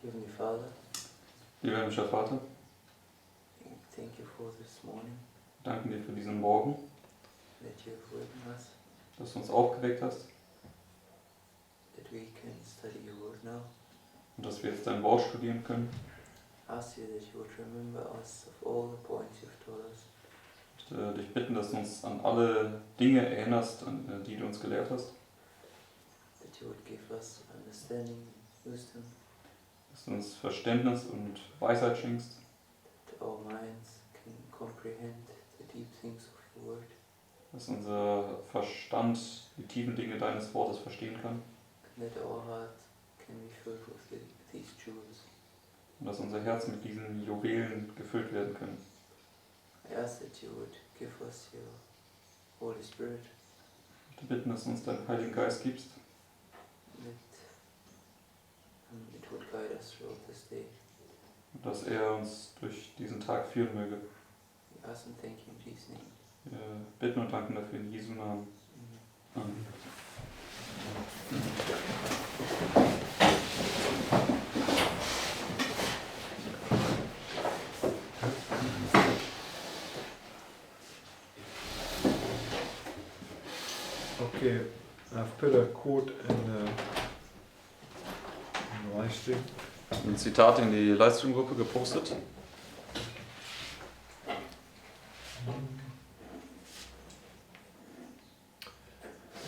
Heavenly Father, lieber himmlischer Vater, thank you for this morning danken dir für diesen Morgen, that you have wakened us, dass du uns aufgeweckt hast that we can study your word now. und dass wir jetzt dein Wort studieren können. Ask you that you would remember us of all the points you've taught us. Ich dich bitten, dass du uns an alle Dinge erinnerst, die du uns gelehrt hast. That you would give us understanding, wisdom. Dass du uns Verständnis und Weisheit schenkst. That our minds can comprehend the deep things of your word. Dass unser Verstand die tiefen Dinge deines Wortes verstehen kann. And that our heart can be filled with these jewels. Und dass unser Herz mit diesen Juwelen gefüllt werden können. I ask that you would give us your Holy Spirit. Ich te bitten, dass du uns deinen Heiligen Geist gibst. That it would guide us throughout this day. Und dass er uns durch diesen Tag führen möge. We ask and thank you in Jesus' name. Wir bitten und danken dafür in Jesu Namen. Amen. Okay, I've put a quote in the live stream. Ein Zitat in die Livestream-Gruppe gepostet.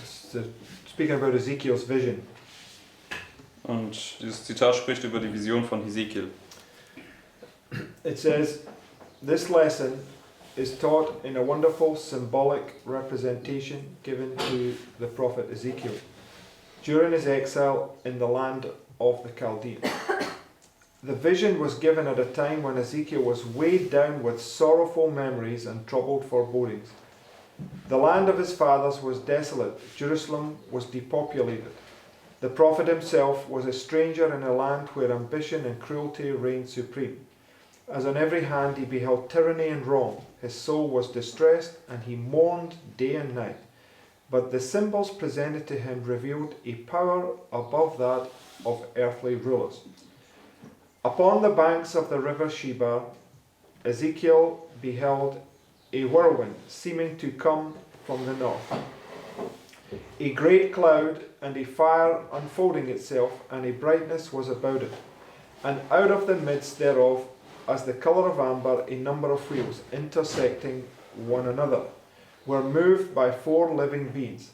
It's speaking about Ezekiel's vision. Und dieses Zitat spricht über die Vision von Hesekiel. It says, "This lesson is taught in a wonderful symbolic representation given to the prophet Ezekiel during his exile in the land of the Chaldeans. The vision was given at a time when Ezekiel was weighed down with sorrowful memories and troubled forebodings. The land of his fathers was desolate, Jerusalem was depopulated. The prophet himself was a stranger in a land where ambition and cruelty reigned supreme. As on every hand he beheld tyranny and wrong, his soul was distressed and he mourned day and night. But the symbols presented to him revealed a power above that of earthly rulers. Upon the banks of the river Sheba, Ezekiel beheld a whirlwind seeming to come from the north. A great cloud and a fire unfolding itself, and a brightness was about it. And out of the midst thereof, as the colour of amber, a number of wheels, intersecting one another, were moved by 4 living beings.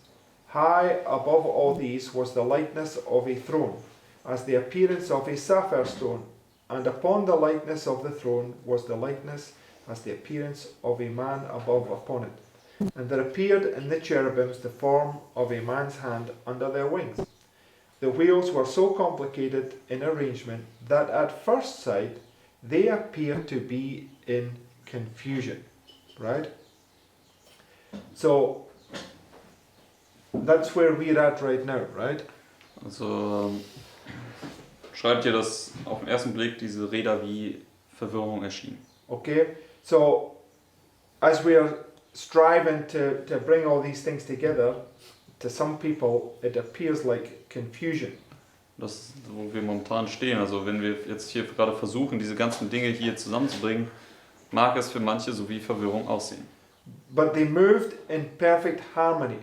High above all these was the likeness of a throne, as the appearance of a sapphire stone, and upon the likeness of the throne was the likeness as the appearance of a man above upon it. And there appeared in the cherubims the form of a man's hand under their wings. The wheels were so complicated in arrangement that at first sight they appear to be in confusion, right? So that's where we're at right now, right? Also schreibt ihr, dass auf den ersten Blick diese Räder wie Verwirrung erschienen. Okay, so as we are striving to bring all these things together, to some people it appears like confusion. Das ist, wo wir momentan stehen. Also wenn wir jetzt hier gerade versuchen, diese ganzen Dinge hier zusammenzubringen, mag es für manche so wie Verwirrung aussehen. But they moved in perfect harmony.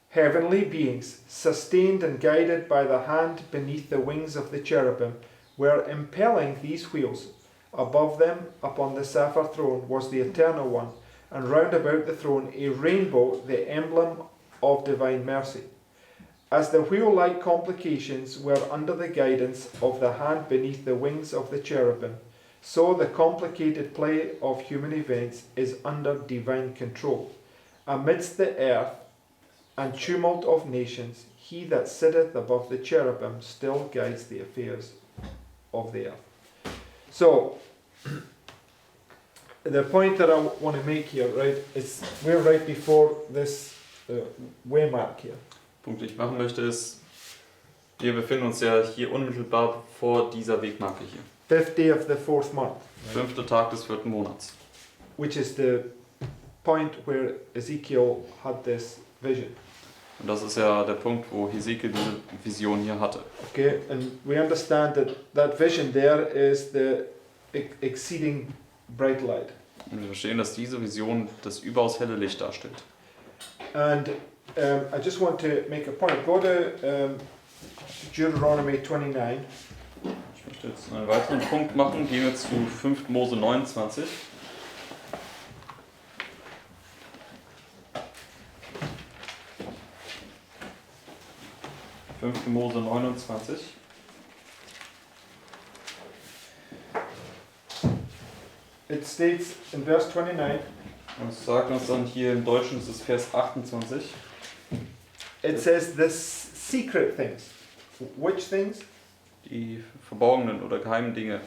Heavenly beings, sustained and guided by the hand beneath the wings of the cherubim, were impelling these wheels. Above them, upon the sapphire throne, was the Eternal One, and round about the throne a rainbow, the emblem of divine mercy. As the wheel-like complications were under the guidance of the hand beneath the wings of the cherubim, so the complicated play of human events is under divine control. Amidst the earth and tumult of nations, he that sitteth above the cherubim still guides the affairs of the earth. So, the point that I want to make here, right, is we're right before this waymark here. Punkt, den ich machen möchte, ist, wir befinden uns ja hier unmittelbar vor dieser Wegmarke hier. 5th day of the 4th month. Right? 5. Tag des 4. Monats. Which is the point where Ezekiel had this vision. Und das ist ja der Punkt, wo Hesekiel diese Vision hier hatte. Okay, and we understand that that vision there is the exceeding bright light. Und wir verstehen, dass diese Vision das überaus helle Licht darstellt. And I just want to make a point. Go to Deuteronomy 29. Ich möchte jetzt einen weiteren Punkt machen. Gehen wir zu 5. Mose 29. Mose 29. It states in verse 29, Und es sagt uns dann hier im Deutschen, das ist Vers 28. it says the secret things. Which things? Die verborgenen oder geheimen Dinge.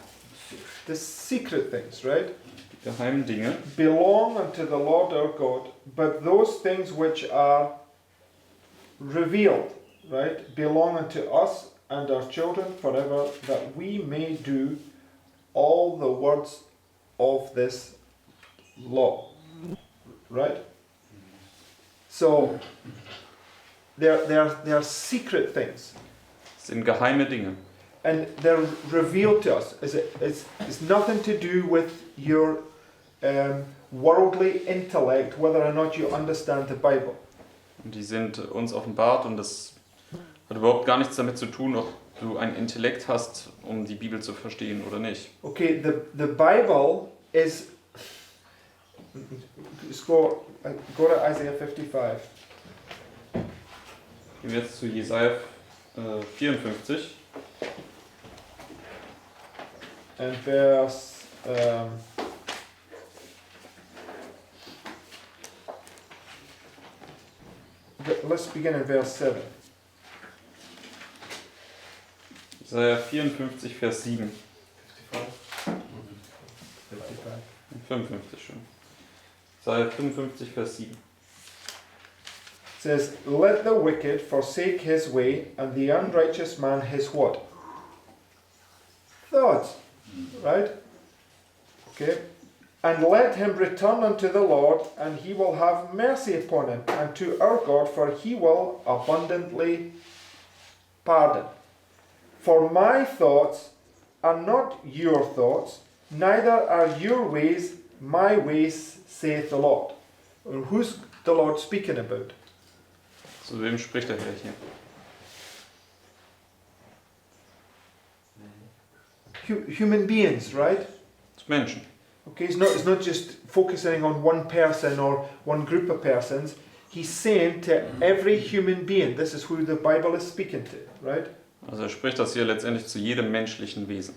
The secret things, right? Die geheimen Dinge Belong unto the Lord our God, but those things which are revealed, right, belong unto us and our children forever, that we may do all the words of this law, right? So they're secret things, das sind geheime Dinge. and they're revealed to us. It's nothing to do with your worldly intellect, whether or not you understand the Bible. Und die sind uns offenbart und das hat überhaupt gar nichts damit zu tun, ob du ein Intellekt hast, um die Bibel zu verstehen oder nicht. Okay, the Bible is. Let's go to Isaiah 55. Gehen wir jetzt zu Jesaja 54. And verse. Let's begin in verse 7. Jesaja 54, Vers 7. 55. 55 schon. Jesaja 55, Vers 7. It says, "Let the wicked forsake his way, and the unrighteous man his what? Thoughts." Right? Okay. "And let him return unto the Lord, and he will have mercy upon him, and to our God, for he will abundantly pardon. For my thoughts are not your thoughts, neither are your ways my ways, saith the Lord." Who's the Lord speaking about? Zu wem spricht der Herr hier? Human beings, right? Zu Menschen. Okay, it's not just focusing on one person or one group of persons. He's saying to every human being, this is who the Bible is speaking to, right? Also er spricht das hier letztendlich zu jedem menschlichen Wesen.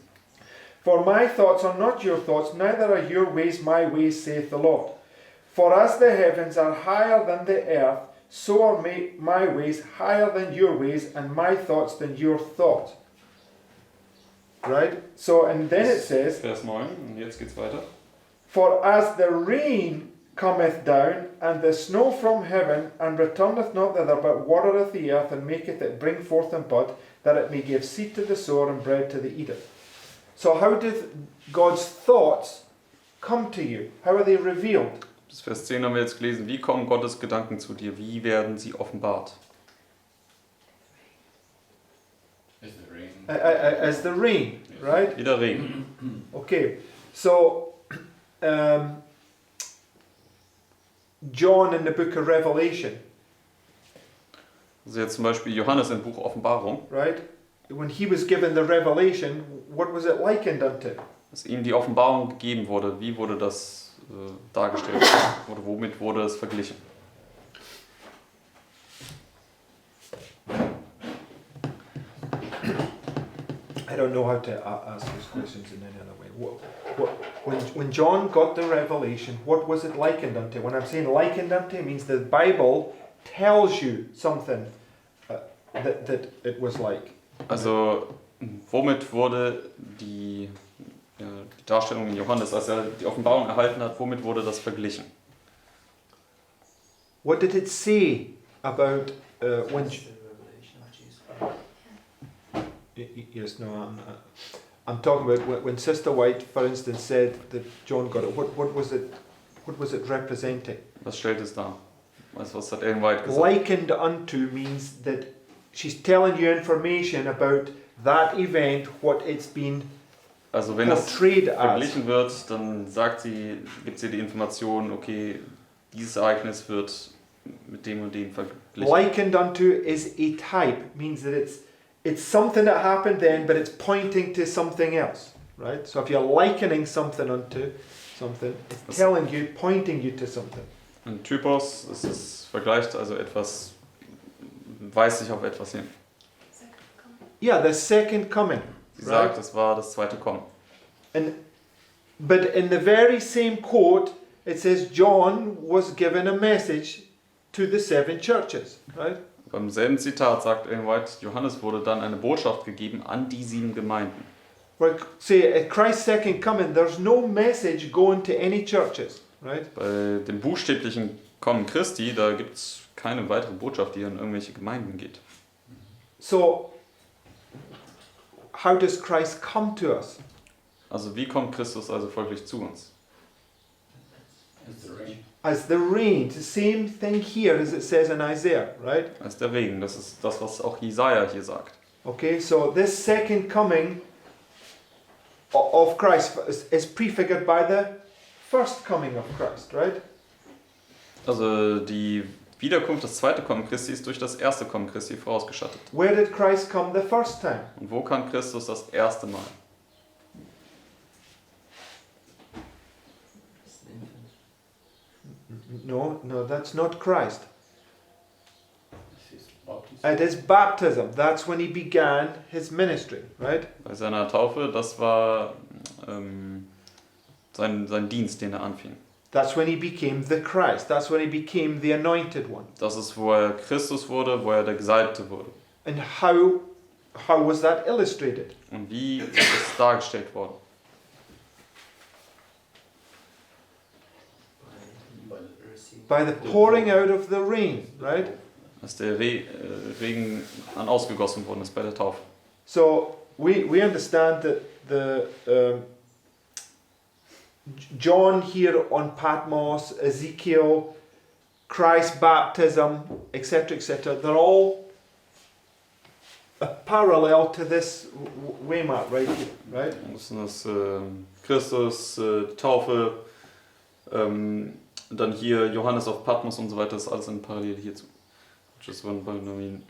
"For my thoughts are not your thoughts, neither are your ways my ways, saith the Lord. For as the heavens are higher than the earth, so are my ways higher than your ways, and my thoughts than your thoughts." Right? So, and then it says, Vers 9, und jetzt geht's weiter. "For as the rain cometh down, and the snow from heaven, and returneth not thither, but watereth the earth, and maketh it bring forth and bud, that it may give seed to the sower and bread to the eater." So how did God's thoughts come to you? How are they revealed? Bis Vers 10 haben wir jetzt gelesen. Wie kommen Gottes Gedanken zu dir? Wie werden sie offenbart? As the rain, right? Wie der Regen. Okay, so John in the book of Revelation, Also jetzt zum Beispiel Johannes im Buch Offenbarung, right? When he was given the revelation, what was it likened unto? dass ihm die Offenbarung gegeben wurde. Wie wurde das dargestellt? Oder womit wurde es verglichen? I don't know how to ask those questions in any other way. When John got the revelation, what was it likened unto? When I'm saying likened unto, it means the Bible tells you something that it was like. Also womit wurde die Darstellung in Johannes, als er die Offenbarung erhalten hat, womit wurde das verglichen? What did it say about when? That's the revelation of Jesus. Yes, no, I'm talking about when Sister White, for instance, said that John got it. What was it? What was it representing? Was stellt es dar? Weißt du, was hat Ellen White gesagt? Likened unto means that she's telling you information about that event, what it's been Also wenn das portrayed as. verglichen wird, dann gibt sie die Information, okay, dieses Ereignis wird mit dem und dem verglichen. Likened unto is a type, means that it's something that happened then, but it's pointing to something else, right? So if you're likening something unto something, it's telling you, pointing you to something. Ein Typos, es vergleicht also etwas, weist sich auf etwas hin. Yeah, the second coming. Sie sagt, es war das zweite Kommen. But in the very same quote, it says John was given a message to the 7 churches, right? Beim selben Zitat sagt Ellen White, Johannes wurde dann eine Botschaft gegeben an die 7 Gemeinden. Well, say at Christ's second coming, there's no message going to any churches, right? Bei dem buchstäblichen Kommen Christi, da gibt es keine weitere Botschaft, die an irgendwelche Gemeinden geht. So, how does Christ come to us? Also wie kommt Christus also folglich zu uns? As the rain. It's the same thing here as it says in Isaiah, right? Als der Regen, das ist das, was auch Jesaja hier sagt. Okay, so this second coming of Christ is prefigured by the first coming of Christ, right? Also die Wiederkunft, das zweite Kommen Christi ist durch das erste Kommen Christi vorausgeschattet. Where did Christ come the first time? Und wo kam Christus das erste Mal? No, that's not Christ. At his baptism, that's when he began his ministry, right? Bei seiner Taufe, das war sein Dienst, den er anfing. That's when he became the Christ. That's when he became the anointed one. Das ist, wo er Christus wurde, wo er der Gesalbte wurde. And how was that illustrated? Und wie ist es dargestellt worden? By the pouring out of the rain, right? Dass der Regen ausgegossen worden ist bei der Taufe. So we understand that the John here on Patmos, Ezekiel, Christ's baptism, etc., they're all a parallel to this waymark right here, right? Das ist Christus, die Taufe, dann hier Johannes auf Patmos und so weiter, das ist alles in Parallel hierzu. Just one point, I mean,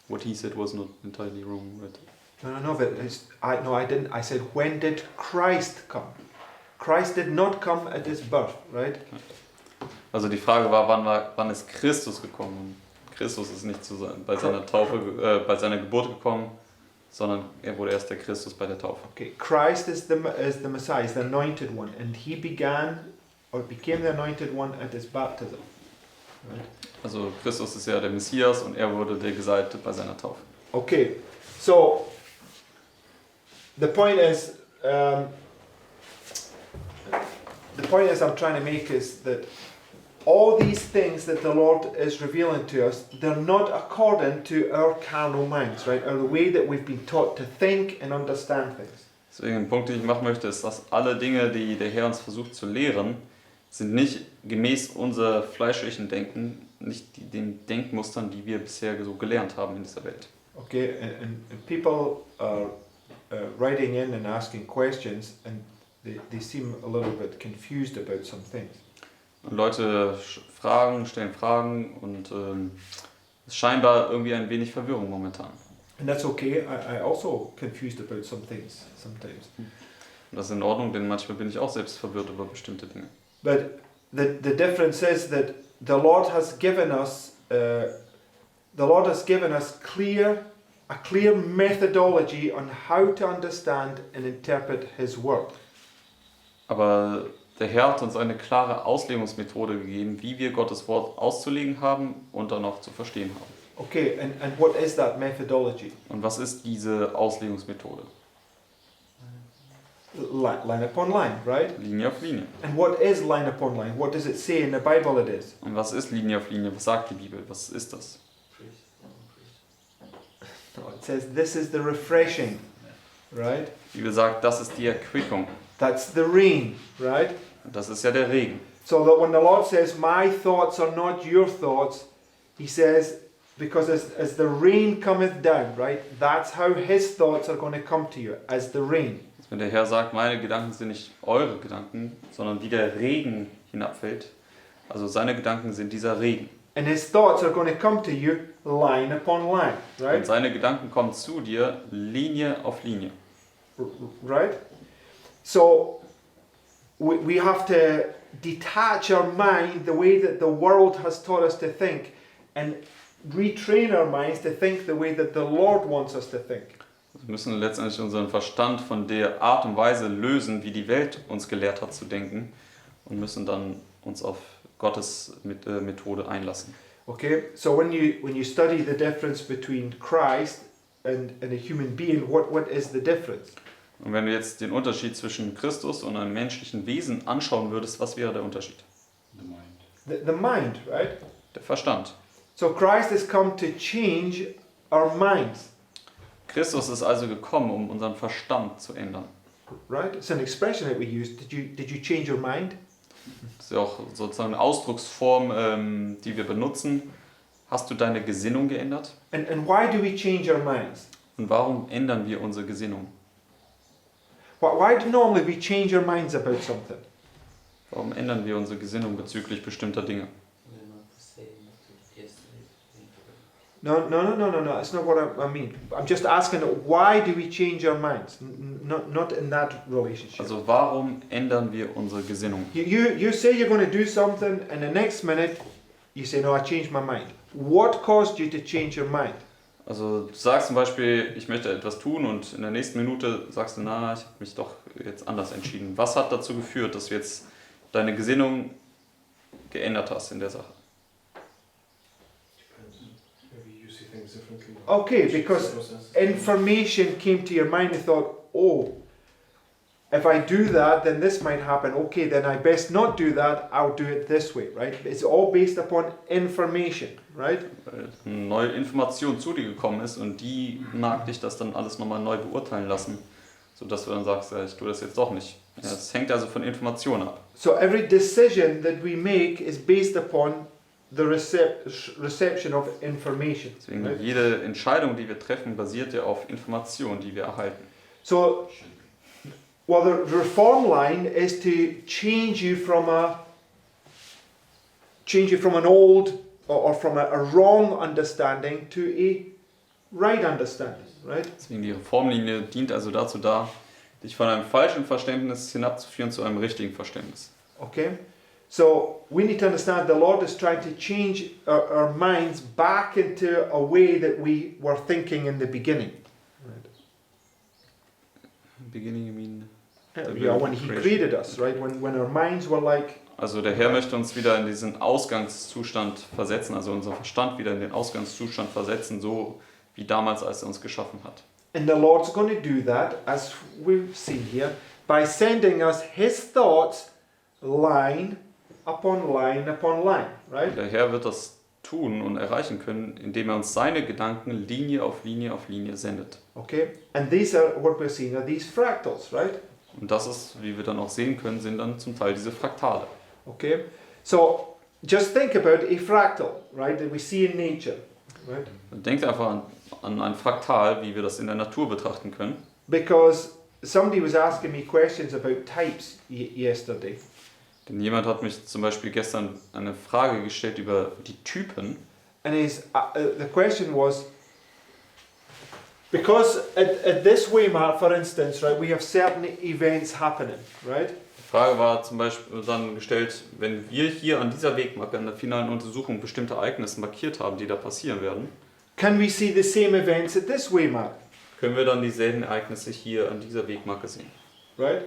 what he said was not entirely wrong, right? No, but I didn't. I said, when did Christ come? Christ did not come at his birth, right? Also die Frage war, wann ist Christus gekommen? Und Christus ist nicht bei seiner Taufe, bei seiner Geburt gekommen, sondern er wurde erst der Christus bei der Taufe. Okay, Christ is the Messiah, is the anointed one, and he became the anointed one at his baptism. Right? Also Christus ist ja der Messias und er wurde der Gesalbte bei seiner Taufe. Okay, so the point is I'm trying to make is that all these things that the Lord is revealing to us, they're not according to our carnal minds, right? Or the way that we've been taught to think and understand things. Deswegen ein Punkt, den ich machen möchte, ist, dass alle Dinge, die der Herr uns versucht zu lehren, sind nicht gemäß unser fleischlichen Denken, nicht den Denkmustern, die wir bisher so gelernt haben in dieser Welt. Okay, and people are writing in and asking questions, and they seem a little bit confused about some things. Und Leute stellen Fragen und es ist scheinbar irgendwie ein wenig Verwirrung momentan. And that's okay. I also confused about some things sometimes. Und das ist in Ordnung, denn manchmal bin ich auch selbst verwirrt über bestimmte Dinge. But the difference is that the Lord has given us a clear methodology on how to understand and interpret His Word. Aber der Herr hat uns eine klare Auslegungsmethode gegeben, wie wir Gottes Wort auszulegen haben und dann auch zu verstehen haben. Okay, and what is that methodology? Und was ist diese Auslegungsmethode? Line upon line, right? Linie auf Linie. And what is line upon line? What does it say in the Bible it is? Und was ist Linie auf Linie? Was sagt die Bibel? Was ist das? No, it says this is the refreshing, right? Die Bibel sagt, das ist die Erquickung. That's the rain, right? Das ist ja der Regen. So that when the Lord says, my thoughts are not your thoughts, he says, because as the rain cometh down, right? That's how his thoughts are going to come to you, as the rain. Wenn der Herr sagt, meine Gedanken sind nicht eure Gedanken, sondern wie der Regen hinabfällt. Also seine Gedanken sind dieser Regen. And his thoughts are going to come to you line upon line, Und right? seine Gedanken kommen zu dir, Linie auf Linie. Right? So we have to detach our mind the way that the world has taught us to think and retrain our minds to think the way that the Lord wants us to think. Wir müssen letztendlich unseren Verstand von der Art und Weise lösen, wie die Welt uns gelehrt hat zu denken und müssen dann uns auf Gottes Methode einlassen. Okay, so when you study the difference between Christ and a human being, what is the difference? Und wenn du jetzt den Unterschied zwischen Christus und einem menschlichen Wesen anschauen würdest, was wäre der Unterschied? The mind, right? Der Verstand. So Christ has come to change our minds, Christus ist also gekommen, um unseren Verstand zu ändern. right? It's an expression that we use. Did you change your mind? Das ist ja auch sozusagen eine Ausdrucksform, die wir benutzen. Hast du deine Gesinnung geändert? And why do we change our minds? Und warum ändern wir unsere Gesinnung? Why do normally we change our minds about something? Warum ändern wir unsere Gesinnung bezüglich bestimmter Dinge? We're not the same as we did yesterday. No. That's not what I mean. I'm just asking, why do we change our minds? Not in that relationship. Also warum ändern wir unsere Gesinnung? You say you're going to do something, and the next minute you say, no, I changed my mind. What caused you to change your mind? Also du sagst zum Beispiel, ich möchte etwas tun und in der nächsten Minute sagst du, na, ich habe mich doch jetzt anders entschieden. Was hat dazu geführt, dass du jetzt deine Gesinnung geändert hast in der Sache? Maybe you see things differently. Okay, because information came to your mind and thought, oh, if I do that, then this might happen. Okay, then I best not do that. I'll do it this way, right? It's all based upon information, right? Weil eine neue Information zu dir gekommen ist und die mag dich das dann alles nochmal neu beurteilen lassen, sodass du dann sagst, ja, ich tue das jetzt doch nicht. Ja, es hängt also von Informationen ab. So every decision that we make is based upon the reception of information. Deswegen Right? jede Entscheidung, die wir treffen, basiert ja auf Informationen, die wir erhalten. So, well, the reform line is to change you from an old or from a wrong understanding to a right understanding, right? Deswegen die Reformlinie dient also dazu da, dich von einem falschen Verständnis hinabzuführen zu einem richtigen Verständnis. Okay? So we need to understand the Lord is trying to change our minds back into a way that we were thinking in the beginning. Beginning, I mean, Yeah, when He created us, right? When our minds were like, also der Herr möchte uns wieder in diesen Ausgangszustand versetzen, also unseren Verstand wieder in den Ausgangszustand versetzen, so wie damals, als er uns geschaffen hat. and the Lord's going to do that, as we've seen here, by sending us His thoughts line upon line upon line, right? Der Herr wird das tun und erreichen können, indem er uns seine Gedanken Linie auf Linie auf Linie sendet. Okay? And these are, what we're seeing are these fractals, right? Und das ist, wie wir dann auch sehen können, sind dann zum Teil diese Fraktale. Okay? So, just think about a fractal, right? That we see in nature, right? Denkt einfach an ein Fraktal, wie wir das in der Natur betrachten können. Because somebody was asking me questions about types yesterday. Denn jemand hat mich zum Beispiel gestern eine Frage gestellt über die Typen. And the question was, because at this Weimar, for instance, right, we have certain events happening, right? Die Frage war zum Beispiel dann gestellt, wenn wir hier an dieser Wegmarke in der finalen Untersuchung bestimmte Ereignisse markiert haben, die da passieren werden, Can we see the same events at this Weimar, können wir dann dieselben Ereignisse hier an dieser Wegmarke sehen. right?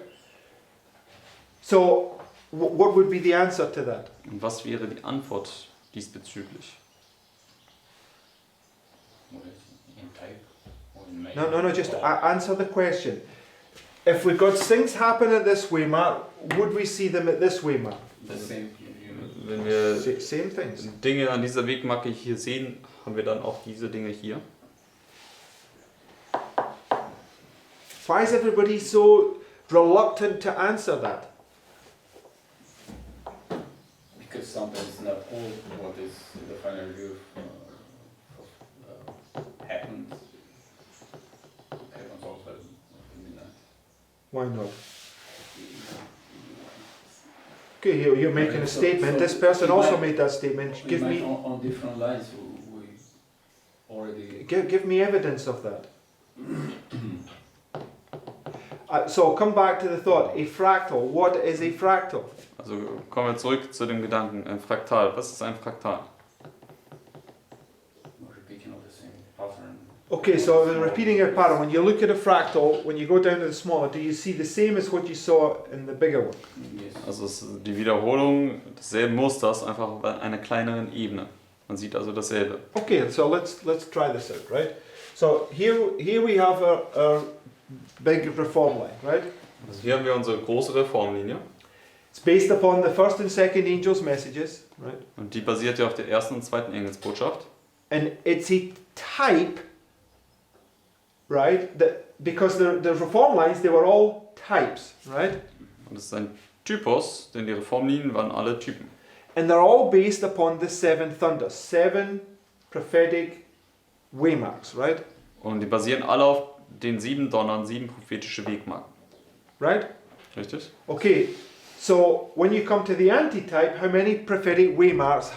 So, what would be the answer to that? Und was wäre die Antwort diesbezüglich? In type or in mail? No, just answer the question. If we got things happen at this Weimar, would we see them at this Weimar? The same. Wenn wir Same things. Dinge an dieser Wegmarke hier sehen, haben wir dann auch diese Dinge hier. Why is everybody so reluctant to answer that? what is the final view of happens also in midnight. Why not? Okay, you're making a statement. This person also made that statement. Give me on different lines. We already. give me evidence of that. So come back to the thought. A fractal. What is a fractal? Also kommen wir zurück zu dem Gedanken, ein Fraktal. Was ist ein Fraktal? Repeating of the same pattern. Okay, so repeating a pattern. When you look at a fractal, when you go down to the smaller, do you see the same as what you saw in the bigger one? Yes. Also es ist die Wiederholung desselben Musters, einfach auf einer kleineren Ebene. Man sieht also dasselbe. Okay, so let's try this out, right? So here we have a big reform line, right? Also hier haben wir unsere große Reformlinie. It's based upon the first and second angels' messages, right? Und die basiert ja auf der ersten und zweiten Engelsbotschaft. And it's a type, right? Because the reform lines, they were all types, right? Und es ist ein Typus, denn die Reformlinien waren alle Typen. And they're all based upon the seven thunders, 7 prophetic waymarks, right? Und die basieren alle auf den 7 Donnern, 7 prophetische Wegmarken. Right? Richtig? Okay, so when you come to the antitype, how many prophetic waymarks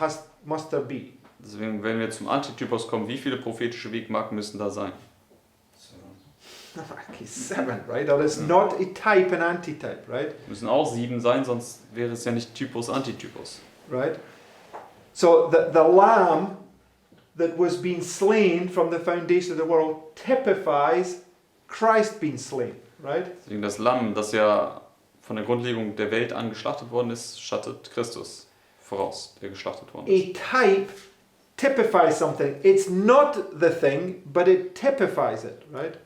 must there be? Deswegen, wenn wir zum Antitypus kommen, wie viele prophetische Wegmarken müssen da sein? Okay, 7, right? Or it's not a type and antitype, right? Müssen auch 7 sein, sonst wäre es ja nicht Typus, Antitypus. Right? So the lamb that was being slain from the foundation of the world typifies Christ being slain, right? Deswegen das Lamm, das ja von der Grundlegung der Welt an geschlachtet worden ist, schattet Christus voraus, der geschlachtet worden ist. A type typifies something. It's not the thing, but it typifies it, right?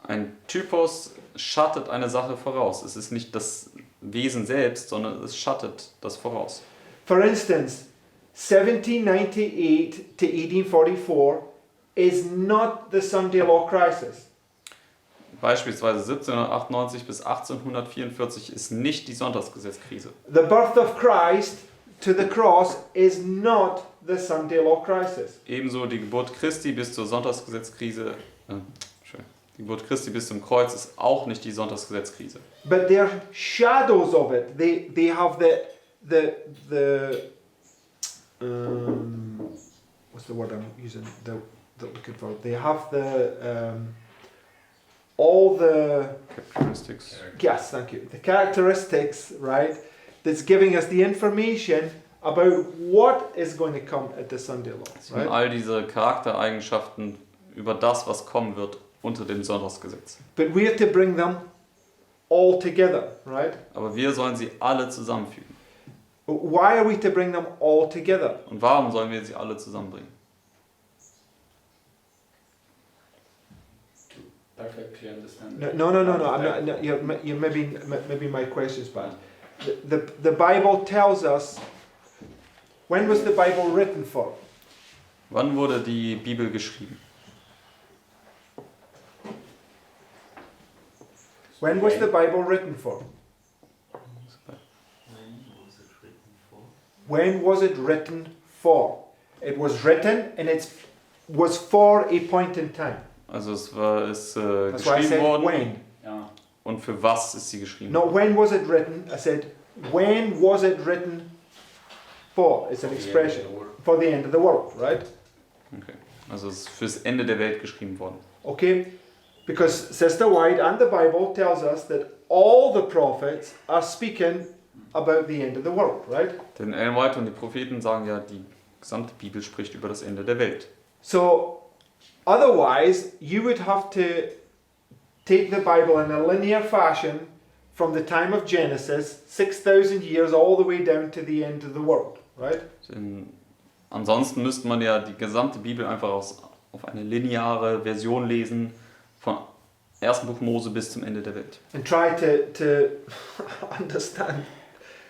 Ein Typus schattet eine Sache voraus. Es ist nicht das Wesen selbst, sondern es schattet das voraus. For instance, 1798 to 1844 is not the Sunday law crisis. Beispielsweise 1798 bis 1844 ist nicht die Sonntagsgesetzkrise. The birth of Christ to the cross is not the Sunday law crisis. Ebenso die Geburt Christi bis zur Sonntagsgesetzkrise, die Geburt Christi bis zum Kreuz ist auch nicht die Sonntagsgesetzkrise. But they're shadows of it. They have the what's the word I'm using? The looking for. They have all the Characteristics. yes, thank you. The characteristics, right? That's giving us the information about what is going to come at the Sunday law. Es sind Right? all diese Charaktereigenschaften über das, was kommen wird unter dem Sonntagsgesetz. But we have to bring them all together, right? Aber wir sollen sie alle zusammenfügen. Why are we to bring them all together? Und warum sollen wir sie alle zusammenbringen? Perfectly understand. No. I'm not. No, you're maybe my question's bad. The Bible tells us. When was the Bible written for? Wann wurde die Bibel geschrieben? When was the Bible written for? When was it written for? It was written and it was for a point in time. Also es ist That's why I geschrieben said worden. when. Ja. Und für was ist sie geschrieben? No, when was it written? I said, when was it written for? It's an expression. For the end of the world, right? Okay. Also es ist fürs Ende der Welt geschrieben worden. Okay? Because Sister White and the Bible tells us that all the prophets are speaking about the end of the world, right? Denn Ellen White und die Propheten sagen ja, die gesamte Bibel spricht über das Ende der Welt. So, otherwise, you would have to take the Bible in a linear fashion from the time of Genesis, 6,000 years, all the way down to the end of the world, right? Ansonsten müsste man ja die gesamte Bibel einfach auf eine lineare Version lesen, vom ersten Buch Mose bis zum Ende der Welt. And try to understand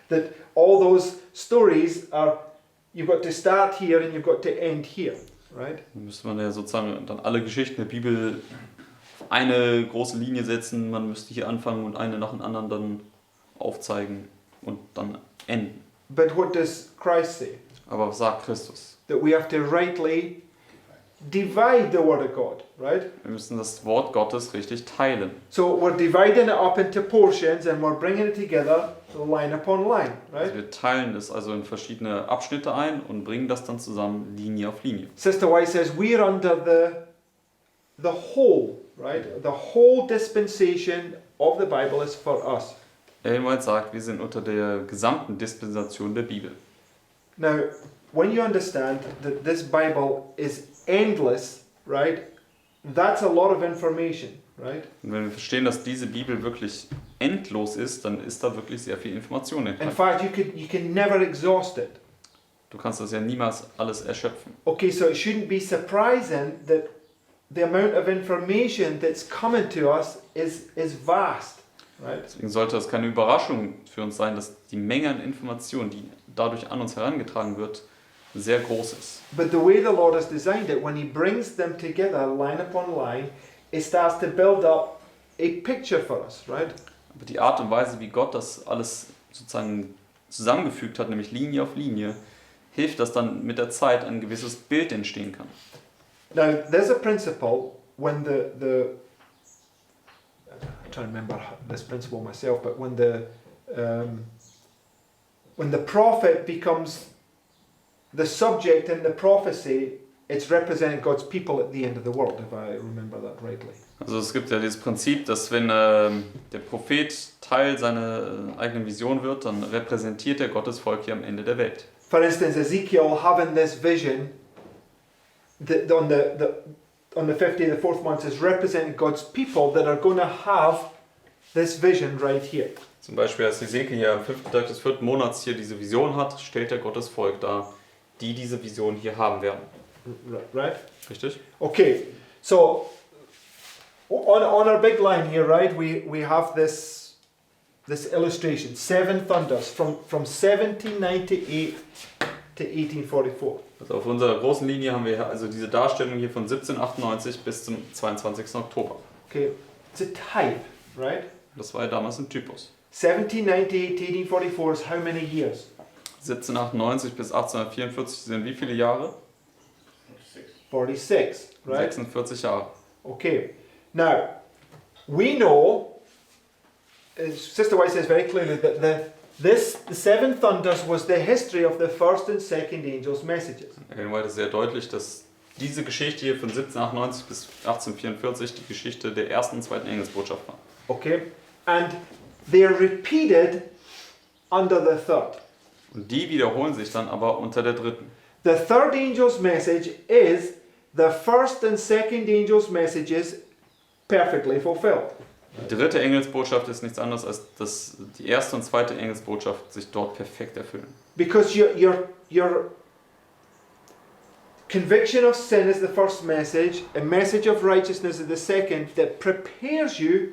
that all those stories are, you've got to start here and you've got to end here, right? Dann müsste man ja sozusagen dann alle Geschichten der Bibel auf eine große Linie setzen, man müsste hier anfangen und eine nach dem anderen dann aufzeigen und dann enden. But what does Christ say? Aber was sagt Christus? That we have to rightly divide the Word of God, right? Wir müssen das Wort Gottes richtig teilen. So we're dividing it up into portions and we're bringing it together line upon line, right? Also wir teilen es also in verschiedene Abschnitte ein und bringen das dann zusammen Linie auf Linie. Sister White says we're under the whole, right? The whole dispensation of the Bible is for us. Ellen White sagt, wir sind unter der gesamten Dispensation der Bibel. Now, when you understand that this Bible is endless, right? That's a lot of information, right? Und wenn wir verstehen, dass diese Bibel wirklich endlos ist, dann ist da wirklich sehr viel Information In enthalten. fact, you can never exhaust it. Du kannst das ja niemals alles erschöpfen. Okay, so it shouldn't be surprising that the amount of information that's coming to us is vast, right? Deswegen sollte das keine Überraschung für uns sein, dass die Menge an Informationen, die dadurch an uns herangetragen wird, sehr groß ist. But the way the Lord has designed it, when He brings them together line upon line, it starts to build up a picture for us, right? Aber die Art und Weise, wie Gott das alles sozusagen zusammengefügt hat, nämlich Linie auf Linie, hilft, dass dann mit der Zeit ein gewisses Bild entstehen kann. Now, there's a principle when I'm trying to remember this principle myself, but when the prophet becomes the subject in the prophecy, it's representing God's people at the end of the world, if I remember that rightly. Also es gibt ja dieses Prinzip, dass wenn der Prophet Teil seiner eigenen Vision wird, dann repräsentiert er Gottes Volk hier am Ende der Welt. For instance, Ezekiel having this vision that on the 50th, the fourth month is representing God's people that are going to have this vision right here. Zum Beispiel, als Ezekiel hier am 5. Tag des 4. Monats hier diese Vision hat, stellt er Gottes Volk dar, die diese Vision hier haben werden. Right? Richtig? Okay, so on our big line here, right, we have this illustration, 7 thunders from 1798 to 1844. Also auf unserer großen Linie haben wir also diese Darstellung hier von 1798 bis zum 22. Oktober. Okay, it's a type, right? Das war ja damals ein Typus. 1798 to 1844 is how many years? 1798 bis 1844 sind wie viele Jahre? 46, right? 46 Jahre. Okay, now we know, as Sister White says very clearly, that the 7 thunders was the history of the first and second angels' messages. Ellen White ist sehr deutlich, dass diese Geschichte hier von 1798 bis 1844 die Geschichte der ersten und zweiten Engelsbotschaft war. Okay, and they are repeated under the third. Und die wiederholen sich dann aber unter der dritten. The third angel's message is the first and second angel's messages perfectly fulfilled. Die dritte Engelsbotschaft ist nichts anderes, als dass die erste und zweite Engelsbotschaft sich dort perfekt erfüllen. Because your conviction of sin is the first message, a message of righteousness is the second, that prepares you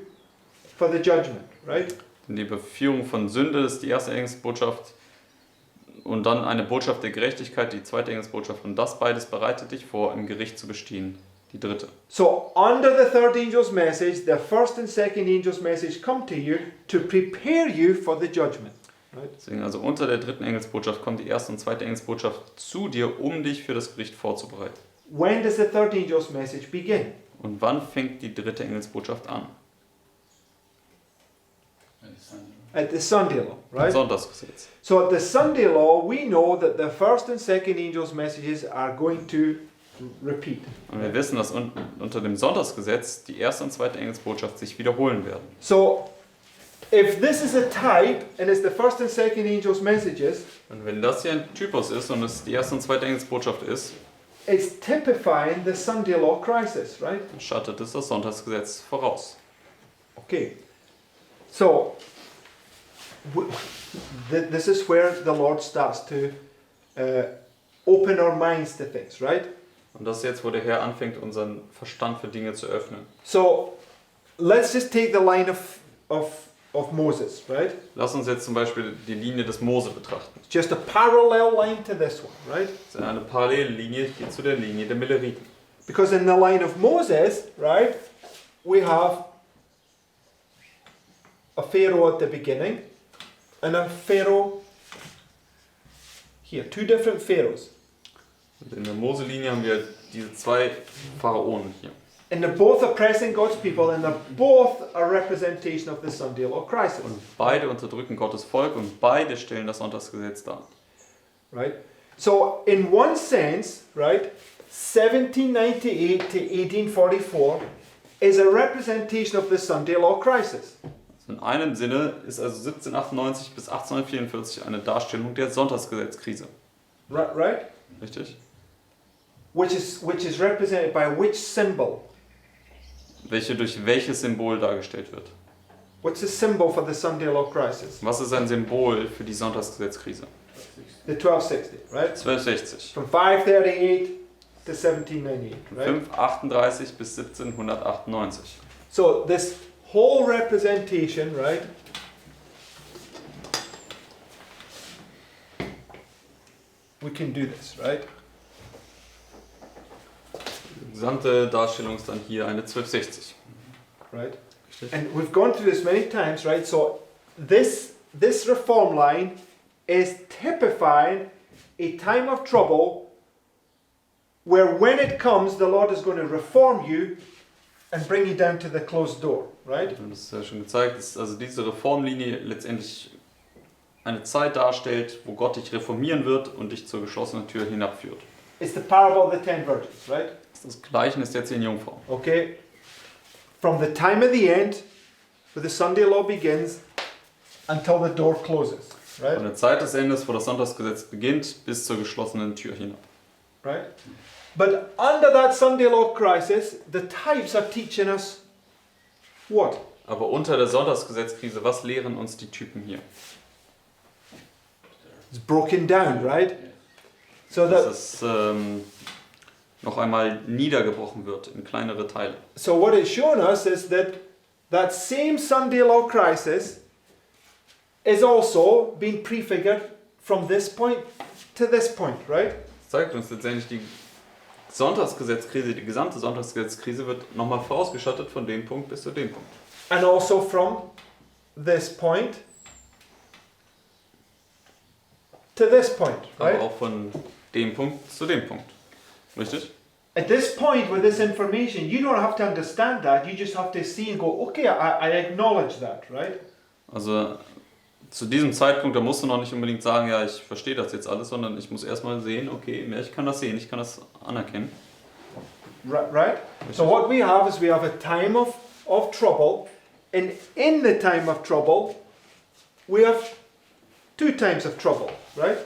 for the judgment, right? Die Beführung von Sünde ist die erste Engelsbotschaft und dann eine Botschaft der Gerechtigkeit, die zweite Engelsbotschaft. Und das beides bereitet dich vor, im Gericht zu bestehen. Die dritte. So under the third angel's message, the first and second angel's message come to you to prepare you for the judgment. Right? Deswegen also unter der dritten Engelsbotschaft kommt die erste und zweite Engelsbotschaft zu dir, um dich für das Gericht vorzubereiten. When does the third angel's message begin? Und wann fängt die dritte Engelsbotschaft an? At the Sunday law, right? Sonntagsgesetz. So at the Sunday law, we know that the first and second angel's messages are going to repeat. Und wir wissen, dass unter dem Sonntagsgesetz die erste und zweite Engelsbotschaft sich wiederholen werden. So if this is a type and it's the first and second angel's messages, Und wenn das hier ein Typus ist und es die erste und zweite Engelsbotschaft ist, it's typifying the Sunday law crisis, right? dann schattet es das Sonntagsgesetz voraus. Okay. So this is where the Lord starts to open our minds to things, right? Und das ist jetzt, wo der Herr anfängt, unseren Verstand für Dinge zu öffnen. So let's just take the line of Moses, right? Lass uns jetzt zum Beispiel die Linie des Mose betrachten. Just a parallel line to this one, right? Das ist eine Parallellinie hier zu der Linie der Milleriten. Because in the line of Moses, right, we have a Pharaoh at the beginning and a Pharaoh here, two different pharaohs. Und in der Mose-Linie haben wir diese zwei Pharaonen hier. And they're both oppressing God's people, and they're both a representation of the Sunday law crisis. Und beide unterdrücken Gottes Volk und beide stellen das Sonntagsgesetz dar. Right? So, in one sense, right, 1798 to 1844 is a representation of the Sunday law crisis. In einem Sinne ist also 1798 bis 1844 eine Darstellung der Sonntagsgesetzkrise. Right? Richtig? Which is represented by which symbol? Welche durch welches Symbol dargestellt wird. What's the symbol for the Sunday law crisis? Was ist ein Symbol für die Sonntagsgesetzkrise? The 1260, right? 1260. From 538 to 1798, right? 538 bis 1798. So this whole representation, right? We can do this, right? Die gesamte Darstellung ist dann hier eine 1260. Right? Richtig? And we've gone through this many times, right? So this reform line is typifying a time of trouble where when it comes, the Lord is going to reform you and bring you down to the closed door, right? Wir haben das ja schon gezeigt, dass also diese Reformlinie letztendlich eine Zeit darstellt, wo Gott dich reformieren wird und dich zur geschlossenen Tür hinabführt. It's the parable of the 10 virgins, right? Das ist das Gleichnis der 10 Jungfrauen. Okay? From the time of the end, where the Sunday law begins, until the door closes, Von right? der Zeit des Endes, wo das Sonntagsgesetz beginnt, bis zur geschlossenen Tür hinab. Right? But under that Sunday law crisis, the types are teaching us what? Aber unter der Sonntagsgesetzkrise, was lehren uns die Typen hier? It's broken down, right? So Dass that es noch einmal niedergebrochen wird in kleinere Teile. so what it's shown us is that that same Sunday law crisis is also being prefigured from this point to this point, right? Das zeigt uns letztendlich die Sonntagsgesetzkrise, die gesamte Sonntagsgesetzkrise wird nochmal vorausgeschattet von dem Punkt bis zu dem Punkt. And also from this point to this point, right? Aber auch von dem Punkt zu dem Punkt. Richtig? At this point with this information, you don't have to understand that. You just have to see and go, okay, I acknowledge that, right? Also zu diesem Zeitpunkt, da musst du noch nicht unbedingt sagen, ja, ich verstehe das jetzt alles, sondern ich muss erstmal sehen, okay, ich kann das sehen, ich kann das anerkennen. Right? So what we have is we have a time of trouble, and in the time of trouble, we have two times of trouble, right?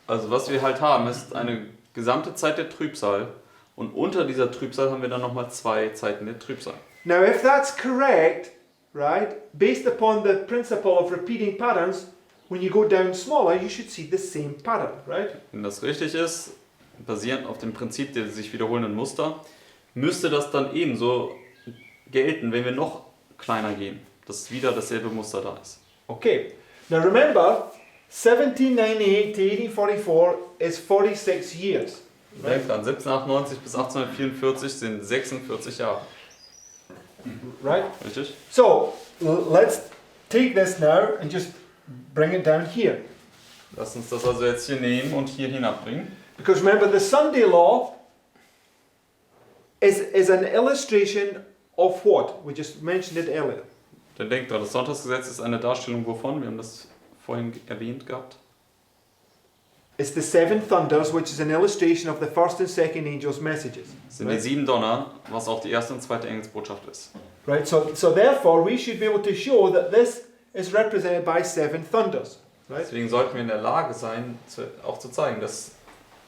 Also was wir halt haben, ist eine gesamte Zeit der Trübsal und unter dieser Trübsal haben wir dann nochmal 2 Zeiten der Trübsal. Now if that's correct, right, based upon the principle of repeating patterns, when you go down smaller, you should see the same pattern, right? Wenn das richtig ist, basierend auf dem Prinzip der sich wiederholenden Muster, müsste das dann ebenso gelten, wenn wir noch kleiner gehen, dass wieder dasselbe Muster da ist. Okay. Now remember, 1798 to 1844 is 46 years. Right? Denkt an, 1798 bis 1844 sind 46 Jahre. Right? Richtig? So let's take this now and just bring it down here. Lass uns das also jetzt hier nehmen und hier hinabbringen. Because remember, the Sunday law is an illustration of what? We just mentioned it earlier. Denn denkt dran, das Sonntagsgesetz ist eine Darstellung wovon? Wir haben das vorhin erwähnt gehabt. It's the 7 thunders, which is an illustration of the first and second angels' messages. Das sind die 7 Donner, was auch die erste und zweite Engelsbotschaft ist. Right? So therefore, we should be able to show that this is represented by 7 thunders. Right? Deswegen sollten wir in der Lage sein, auch zu zeigen, dass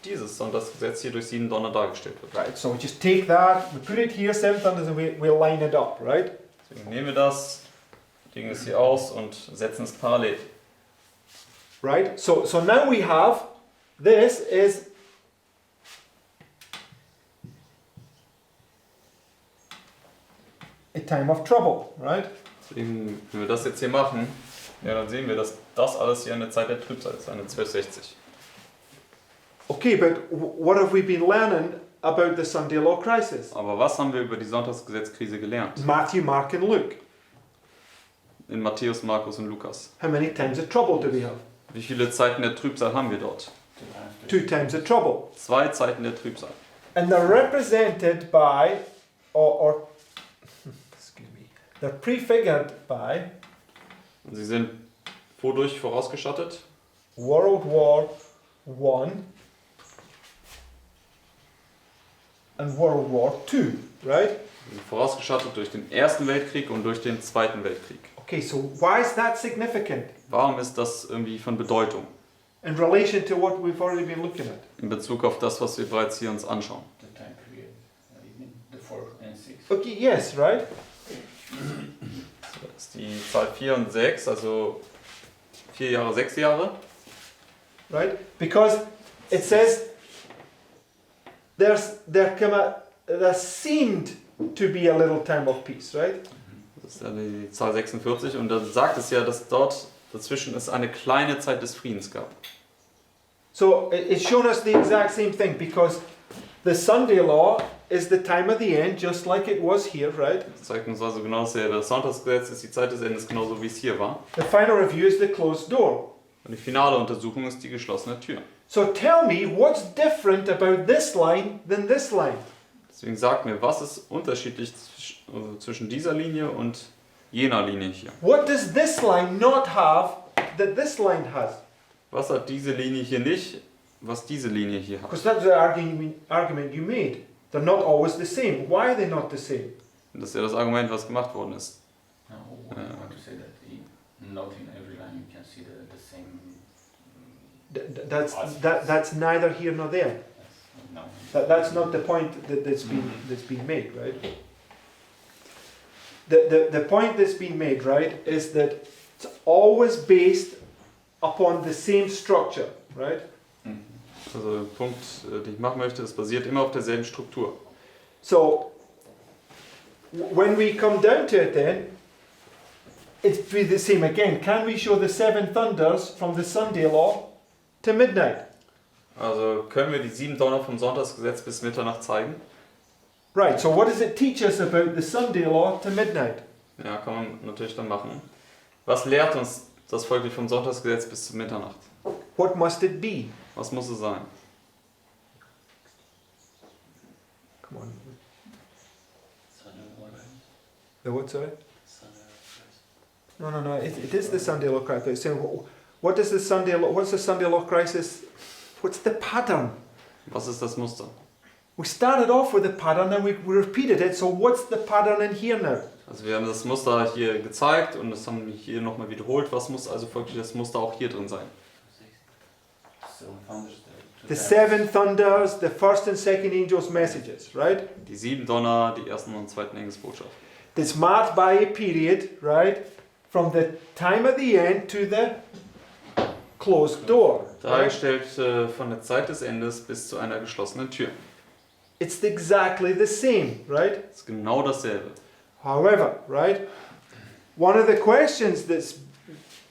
dieses Sonntagsgesetz hier durch 7 Donner dargestellt wird. Right. So we just take that, we put it here, 7 thunders, and we'll line it up. Right? Deswegen nehmen wir das, legen es hier aus und setzen es parallel. Right. So now we have this is a time of trouble. Right. Deswegen, wenn wir das jetzt hier machen, ja, dann sehen wir, dass das alles hier eine Zeit der Trübsal ist, eine 1260. Okay, but what have we been learning about the Sunday law crisis? Aber was haben wir über die Sonntagsgesetzkrise gelernt? Matthew, Mark, and Luke. In Matthäus, Markus und Lukas. How many times of trouble do we have? Wie viele Zeiten der Trübsal haben wir dort? 2 times the trouble. 2 Zeiten der Trübsal. And they're represented by, or excuse me, they're prefigured by Und sie sind wodurch vorausgestattet? World War I and World War II, right? Sie sind vorausgestattet durch den Ersten Weltkrieg und durch den Zweiten Weltkrieg. Okay, so why is that significant Warum ist das irgendwie von Bedeutung in relation to what we've already been looking at? in Bezug auf das, was wir bereits hier uns anschauen? The time period, you mean the 4 and 6. Okay, yes, right? Das ist die Zahl 4 und 6, also 4 Jahre, 6 Jahre. Right? Because it says there seemed to be a little time of peace, right? Das ist ja die Zahl 46 und dann sagt es ja, dass dort dazwischen es eine kleine Zeit des Friedens gab. So it's shown us the exact same thing because the Sunday law is the time of the end, just like it was here, right? Das zeigt uns also genau dasselbe. Das Sonntagsgesetz ist die Zeit des Endes, genauso wie es hier war. The final review is the closed door. Und die finale Untersuchung ist die geschlossene Tür. So tell me what's different about this line than this line? Deswegen sagt mir, was ist unterschiedlich zwischen dieser Linie und jener Linie hier? What does this line not have that this line has? Was hat diese Linie hier nicht, was diese Linie hier hat? Because that's the argument you made. They're not always the same. Why are they not the same? Und das ist ja das Argument, was gemacht worden ist. No, I want to say that not in every line you can see the same. That's neither here nor there. No. That's not the point that's been made, right? The point that's been made, right, is that it's always based upon the same structure, right? Also der Punkt, den ich machen möchte, es basiert immer auf derselben Struktur. So when we come down to it then, it's be the same again. Can we show the 7 thunders from the Sunday law to midnight? Also können wir die 7 Donner vom Sonntagsgesetz bis Mitternacht zeigen? Right, so what does it teach us about the Sunday law to midnight? Ja, kann man natürlich dann machen. Was lehrt uns das folglich vom Sonntagsgesetz bis zur Mitternacht? What must it be? Was muss es sein? Come on. Sunday law, right? The what, sorry? Sunday law, right? No. It is the Sunday law crisis. It's saying, what does the Sunday law? What's the Sunday law crisis? What's the pattern? Was ist das Muster? We started off with the pattern and we repeated it. So what's the pattern in here now? Also wir haben das Muster hier gezeigt und das haben wir hier nochmal wiederholt. Was muss also folglich das Muster auch hier drin sein? So thunders, The 7 thunders, the first and second angels' messages, right? Die 7 Donner, die ersten und zweiten Engelsbotschaft. That's marked by a period, right? From the time of the end to the closed door. Right? Dargestellt von der Zeit des Endes bis zu einer geschlossenen Tür. It's exactly the same, right? Das ist genau dasselbe. However, right? One of the questions that's,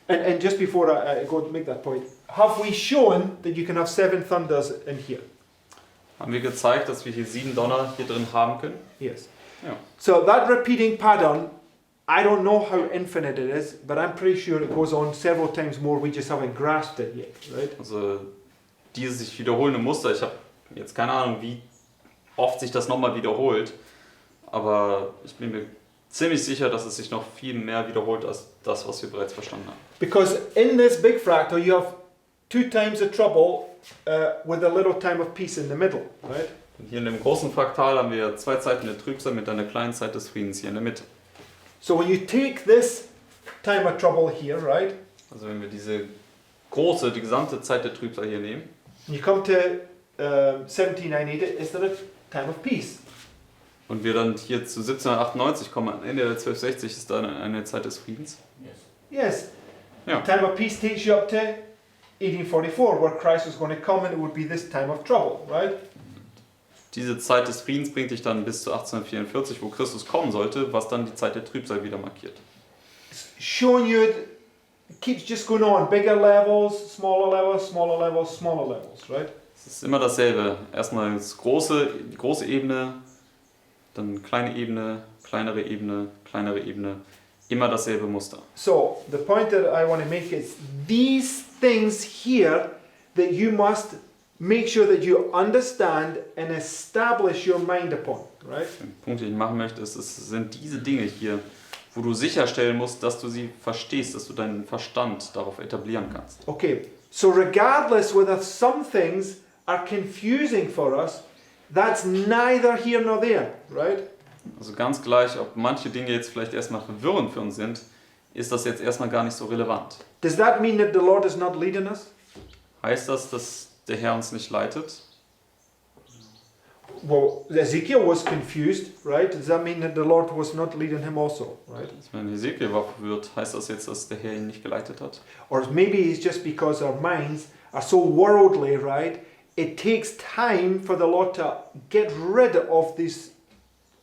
and just before I go to make that point, have we shown that you can have 7 thunders in here? Haben wir gezeigt, dass wir hier 7 Donner hier drin haben können? Yes. Ja. So that repeating pattern, I don't know how infinite it is, but I'm pretty sure it goes on several times more. We just haven't grasped it yet, right? Also dieses sich wiederholende Muster, ich habe jetzt keine Ahnung, wie oft sich das nochmal wiederholt, aber ich bin mir ziemlich sicher, dass es sich noch viel mehr wiederholt als das, was wir bereits verstanden haben. Because in this big fractal, you have 2 times the trouble with a little time of peace in the middle, right? Und hier in dem großen Fraktal haben wir 2 Zeiten der Trübsal mit einer kleinen Zeit des Friedens hier in der Mitte. So when you take this time of trouble here, right? Also wenn wir diese die gesamte Zeit der Trübsal hier nehmen, You come to 1798, is there a time of peace? und wir dann hier zu 1798 kommen, am Ende der 1260 ist dann eine Zeit des Friedens. yes. Yes. Ja. The time of peace takes you up to 1844, where Christ was going to come and it would be this time of trouble, right? Diese Zeit des Friedens bringt dich dann bis zu 1844, wo Christus kommen sollte, was dann die Zeit der Trübsal wieder markiert. It's showing you it keeps just going on, bigger levels, smaller levels, smaller levels, smaller levels, right? Es ist immer dasselbe. Erstmal die große Ebene, dann kleine Ebene, kleinere Ebene, kleinere Ebene. Immer dasselbe Muster. So the point that I want to make is these things here that you must make sure that you understand and establish your mind upon, right? Der Punkt, den ich machen möchte, ist, es sind diese Dinge hier, wo du sicherstellen musst, dass du sie verstehst, dass du deinen Verstand darauf etablieren kannst. Okay, so regardless whether some things are confusing for us, that's neither here nor there, right? Also ganz gleich, ob manche Dinge jetzt vielleicht erstmal verwirrend für uns sind, ist das jetzt erstmal gar nicht so relevant. Does that mean that the Lord is not leading us? Heißt das, dass der Herr uns nicht leitet? Well, Ezekiel was confused, right? Does that mean that the Lord was not leading him also, right? Wenn Hesekiel war verwirrt, heißt das jetzt, dass der Herr ihn nicht geleitet hat? Or maybe it's just because our minds are so worldly, right? It takes time for the Lord to get rid of these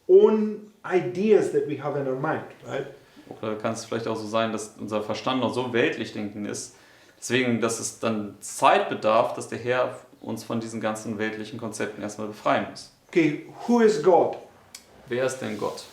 own ideas that we have in our mind, right? Oder kann es vielleicht auch so sein, dass unser Verstand noch so weltlich denken ist, deswegen, dass es dann Zeit bedarf, dass der Herr uns von diesen ganzen weltlichen Konzepten erstmal befreien muss. Okay, who is God? Wer ist denn Gott?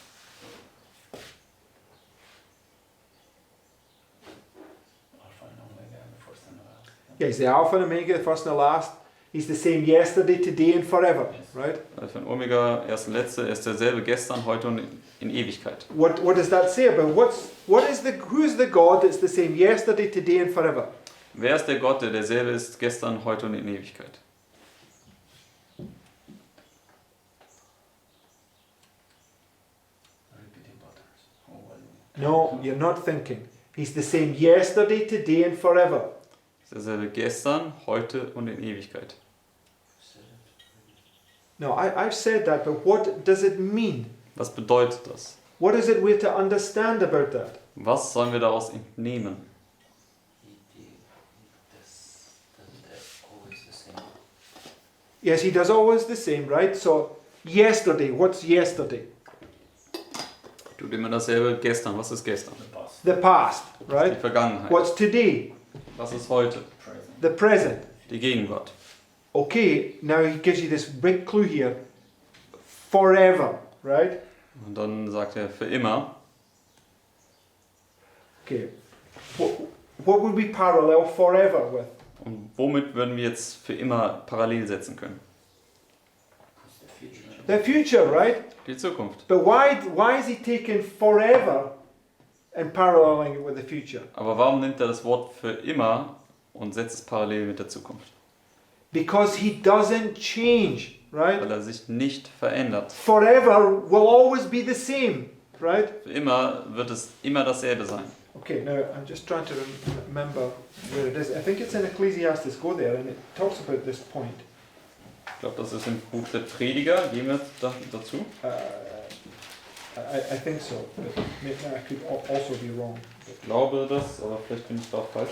Alpha and Omega, the first and the last. Yeah, he's the Alpha and Omega, the first and the last. He's the same yesterday, today and forever, right? Alpha und Omega, erst und letzte, er ist derselbe gestern, heute und in Ewigkeit. What does that say about who is the God that's the same yesterday, today and forever? Wer ist der Gott, der derselbe ist gestern, heute und in Ewigkeit? Repeating patterns. Oh, well, No, you're not thinking. He's the same yesterday, today and forever. Ist derselbe gestern, heute und in Ewigkeit. No, I've said that, but what does it mean? Was bedeutet das? What is it we're to understand about that? Was sollen wir daraus entnehmen? Always the same. Yes, he does always the same, right? So, yesterday, what's yesterday? Tut immer dasselbe gestern. Was ist gestern? the past, The past, Die right? Vergangenheit. What's today? Was ist heute? present. The present. Die Gegenwart. Okay, now he gives you this big clue here. Forever, right? Und dann sagt er für immer. Okay. What would we parallel forever with? Und womit würden wir jetzt für immer parallel setzen können? It's the future. The future, right? Die Zukunft. But why is he taking forever and paralleling it with the future? Aber warum nimmt er das Wort für immer und setzt es parallel mit der Zukunft? Because he doesn't change, right? Weil er sich nicht verändert. Forever will always be the same, right? Für immer wird es immer dasselbe sein. Okay, now I'm just trying to remember where it is. I think it's in Ecclesiastes. Go there, and it talks about this point. Ich glaube, das ist im Buch der Prediger. Gehen wir dazu. I think so. But I could also be wrong. Ich glaube das, aber vielleicht bin ich da auch falsch.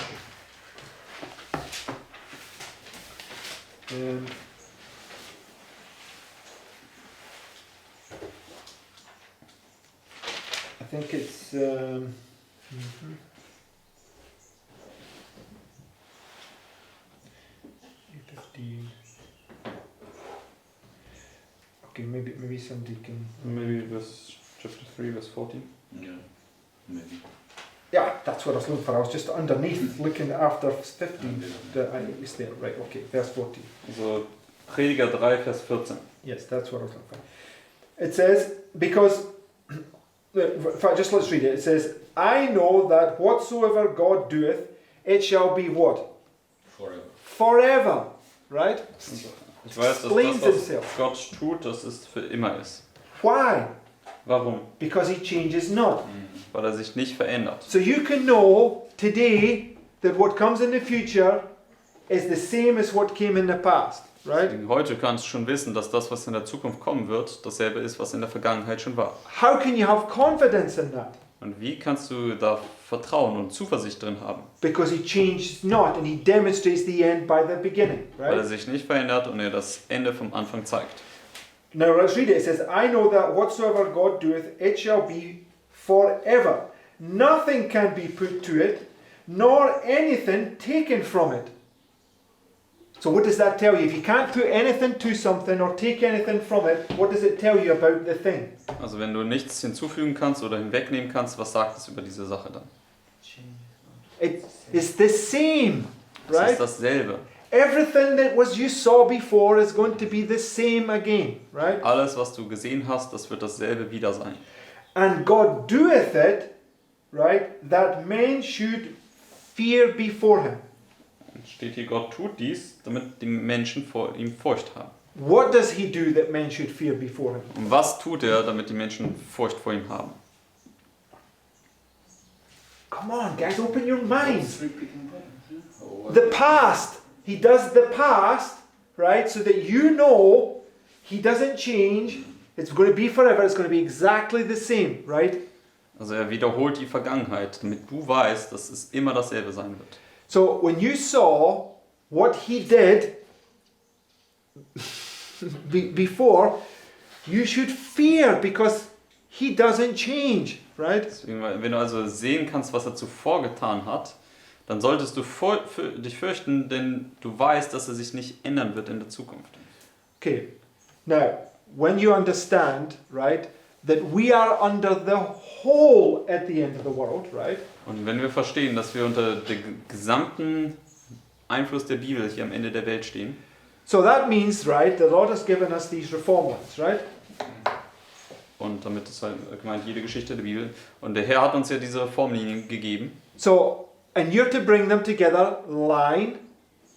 I think it's. 15. Okay, maybe somebody can. Maybe verse chapter 3, verse 14. Yeah, maybe. Yeah, that's what I was looking for. I was just underneath looking after 15. It's there, right? Okay, verse 14. Also Prediger 3, Vers 14. Yes, that's what I was looking for. It says, because, in fact, just let's read it. It says, I know that whatsoever God doeth, it shall be what? Forever. Forever, right? Ich weiß, dass Explains das, was himself. Gott tut, dass es für immer ist. Why? Warum? Because he changes not. Weil er sich nicht verändert. So you can know today that what comes in the future is the same as what came in the past, right? Heute kannst du schon wissen, dass das, was in der Zukunft kommen wird, dasselbe ist, was in der Vergangenheit schon war. How can you have confidence in that? Und wie kannst du da Vertrauen und Zuversicht drin haben? Because he changes not and he demonstrates the end by the beginning, Weil er right? sich nicht verändert und er das Ende vom Anfang zeigt. Now let's read it. It says, I know that whatsoever God doeth, it shall be forever. Nothing can be put to it, nor anything taken from it. So what does that tell you? If you can't put anything to something or take anything from it, what does it tell you about the thing? Also wenn du nichts hinzufügen kannst oder hinwegnehmen kannst, was sagt es über diese Sache dann? It's the same, Es right? ist dasselbe. Everything that was you saw before is going to be the same again, right? Alles, was du gesehen hast, das wird dasselbe wieder sein. And God doeth it, right, that men should fear before him. Und steht hier, Gott tut dies, damit die Menschen vor ihm Furcht haben. What does he do that men should fear before him? Und was tut er, damit die Menschen Furcht vor ihm haben? Come on, guys, open your minds. It's repeating that, yeah? Or what? The past. He does the past, right, so that you know he doesn't change. It's going to be forever. It's going to be exactly the same, right? Also er wiederholt die Vergangenheit, damit du weißt, dass es immer dasselbe sein wird. So when you saw what he did before, you should fear because he doesn't change, right? Deswegen, wenn du also sehen kannst, was er zuvor getan hat, dann solltest du dich fürchten, denn du weißt, dass er sich nicht ändern wird in der Zukunft. Okay. Now, when you understand, right, that we are under the whole at the end of the world, right? Und wenn wir verstehen, dass wir unter dem gesamten Einfluss der Bibel hier am Ende der Welt stehen, So that means, right, the Lord has given us these reform ones, right? und damit ist halt gemeint jede Geschichte der Bibel, und der Herr hat uns ja diese Formlinien gegeben, So, and you're to bring them together line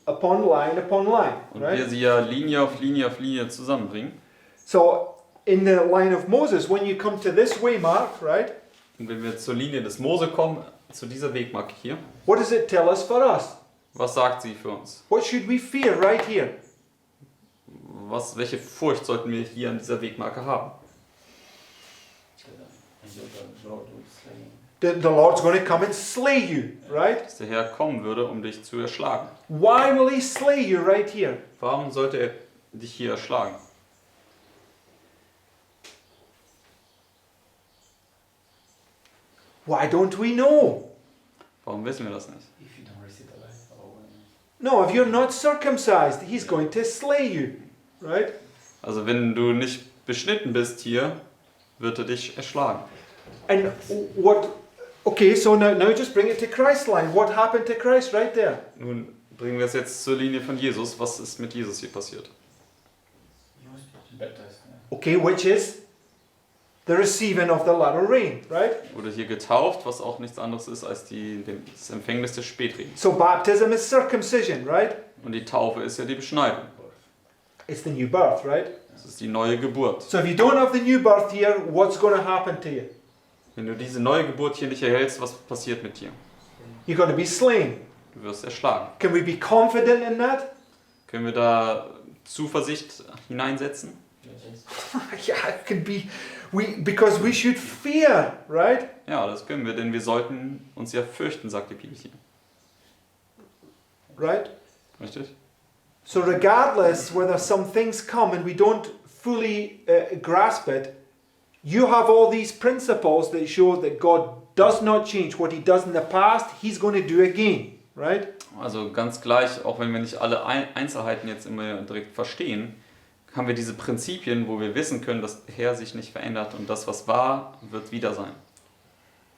upon line upon line, und wir right? sie ja Linie auf Linie auf Linie zusammenbringen. So, in the line of Moses, when you come to this waymark, right, Und wenn wir zur Linie des Mose kommen, zu dieser Wegmarke hier, what does it tell us for us? was sagt sie für uns? What should we fear right here? Welche Furcht sollten wir hier an dieser Wegmarke haben? The Lord will slay him. The Lord's going to come and slay you, right? Dass der Herr kommen würde, um dich zu erschlagen. Why will he slay you right here? Warum sollte er dich hier erschlagen? Why don't we know? Warum wissen wir das nicht? If you don't receive the life, or No, if you're not circumcised, he's going to slay you, right? Also wenn du nicht beschnitten bist hier, wird er dich erschlagen. And what, okay, so now just bring it to Christ's line. What happened to Christ right there? Nun bringen wir es jetzt zur Linie von Jesus. Was ist mit Jesus hier passiert? baptized. Yeah. Okay, which is the receiving of the latter rain, right? Wurde hier getauft, was auch nichts anderes ist als das Empfängnis des Spätregens. So baptism is circumcision, right? Und die Taufe ist ja die Beschneidung. It's the new birth, right? Das ist die neue Geburt. So if you don't have the new birth here, what's going to happen to you? Wenn du diese neue Geburt hier nicht erhältst, was passiert mit dir? You're going to be slain. Du wirst erschlagen. Can we be confident in that? Können wir da Zuversicht hineinsetzen? Yeah, it can be. Because we should fear, right? Ja, das können wir, denn wir sollten uns ja fürchten, sagt die Bibel hier. Right? Richtig? So regardless whether some things come and we don't fully grasp it, you have all these principles that show that God does not change. What he does in the past, he's going to do again, right? Also ganz gleich, auch wenn wir nicht alle Einzelheiten jetzt immer direkt verstehen, haben wir diese Prinzipien, wo wir wissen können, dass der Herr sich nicht verändert und das, was war, wird wieder sein.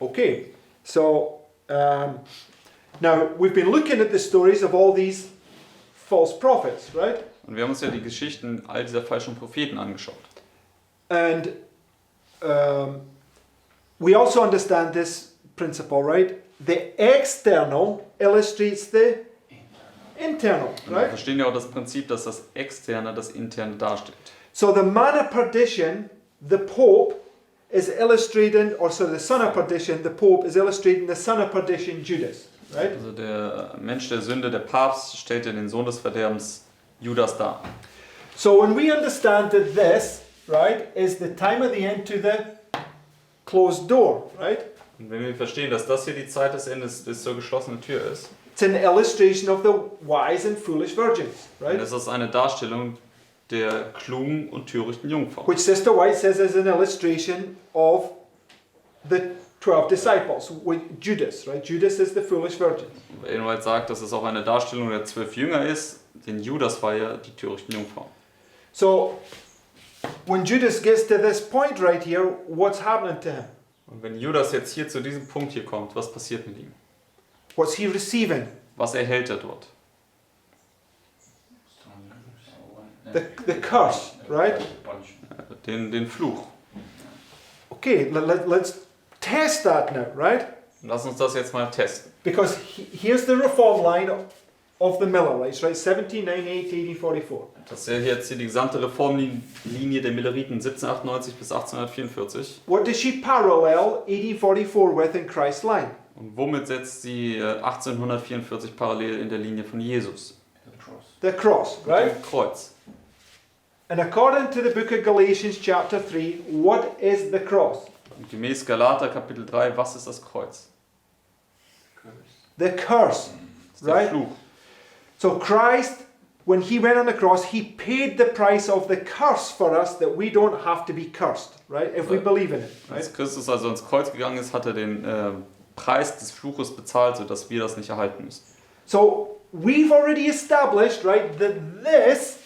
Okay, so now we've been looking at the stories of all these false prophets, right? Und wir haben uns ja die Geschichten all dieser falschen Propheten angeschaut. And we also understand this principle, right? The external illustrates the internal, Und wir right? verstehen ja auch das Prinzip, dass das Externe das Interne darstellt. So the man of perdition, the Pope, is illustrating, or so the son of perdition, the Pope, is illustrating the son of perdition, Judas, right? Also der Mensch der Sünde, der Papst, stellt ja den Sohn des Verderbens, Judas, dar. So when we understand that this, right, is the time of the end to the closed door, right? Und wenn wir verstehen, dass das hier die Zeit des Endes bis zur geschlossenen Tür ist, It's an illustration of the wise and foolish virgins, dann right? ist das eine Darstellung der klugen und törichten Jungfrau. Which Sister White says is an illustration of the 12 disciples, with Judas, right? Judas is the foolish virgin. Ellen sagt, dass es auch eine Darstellung der 12 Jünger ist, denn Judas war ja die törichten Jungfrau. So when Judas gets to this point right here, what's happening to him? Und wenn Judas jetzt hier zu diesem Punkt hier kommt, was passiert mit ihm? What's he receiving? Was erhält er dort? The curse, right? Punch. Den Fluch. Okay, let's test that now, right? Lass uns das jetzt mal testen. Because here's the reform line of the Millerites, right? 1798, 1844. Das ist jetzt hier die gesamte Reformlinie der Milleriten 1798 bis 1844. What does she parallel 1844 with in Christ's line? Und womit setzt sie 1844 parallel in der Linie von Jesus? The cross. The cross, Mit right? dem Kreuz. And according to the book of Galatians chapter 3, what is the cross? Und gemäß Galater Kapitel 3, was ist das Kreuz? Curse. The curse, Das ist der right? Fluch. So Christ, when he went on the cross, he paid the price of the curse for us that we don't have to be cursed, right? If we believe in it, right? Als Christus also ins Kreuz gegangen ist, hat er den Preis des Fluches bezahlt, sodass wir das nicht erhalten müssen. So we've already established, right, that this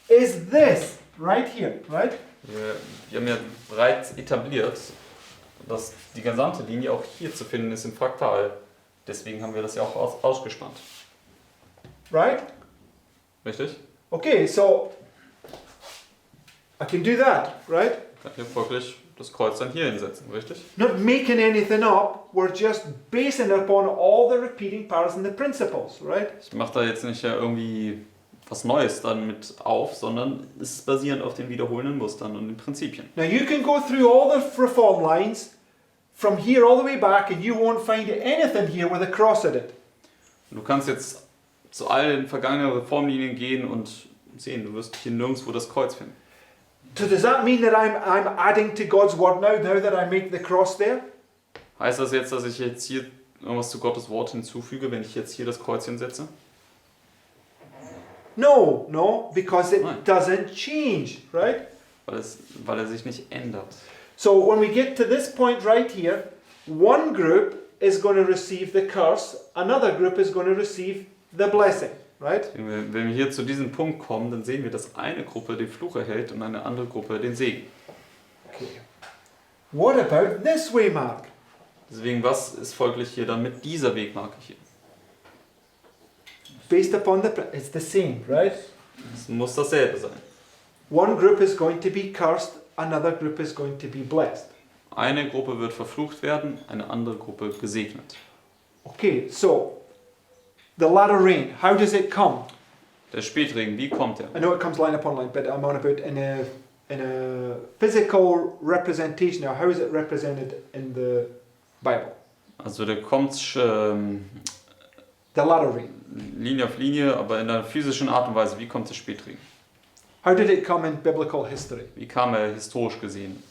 is this right here, right? Wir haben ja bereits etabliert, dass die gesamte Linie auch hier zu finden ist im Fraktal. Deswegen haben wir das ja auch ausgespannt. Right? Richtig? Okay, so I can do that, right? Kann hier folglich das Kreuz dann hier hinsetzen, richtig? Not making anything up, we're just basing it upon all the repeating patterns and the principles, right? Ich mache da jetzt nicht irgendwie was Neues dann mit auf, sondern es ist basierend auf den wiederholenden Mustern und den Prinzipien. Now you can go through all the reform lines from here all the way back and you won't find anything here with a cross at it. Und du kannst jetzt zu all den vergangenen Reformlinien gehen und sehen, du wirst hier nirgendwo das Kreuz finden. So does that mean that I'm adding to God's word now that I make the cross there? Heißt das jetzt, dass ich jetzt hier irgendwas zu Gottes Wort hinzufüge, wenn ich jetzt hier das Kreuz hinsetze? No, because it Right. doesn't change, right? Weil er sich nicht ändert. So when we get to this point right here, one group is going to receive the curse, another group is going to receive the blessing, right? Wenn wir hier zu diesem Punkt kommen, dann sehen wir, dass eine Gruppe den Fluch erhält und eine andere Gruppe den Segen. Okay. What about this way, Mark? Deswegen, was ist folglich hier dann mit dieser Wegmarke hier? Based upon it's the same, right? Es muss dasselbe sein. One group is going to be cursed, another group is going to be blessed. Eine Gruppe wird verflucht werden, eine andere Gruppe gesegnet. Okay, so the latter rain, how does it come? Der Spätregen, wie kommt er? I know it comes line upon line, but I'm on about in a physical representation. Now, how is it represented in the Bible? Also der kommt The latter rain. Linie auf Linie, aber in einer physischen Art und Weise. Wie kommt der Spätregen? How did it come in biblical history? Wie kam er historisch gesehen?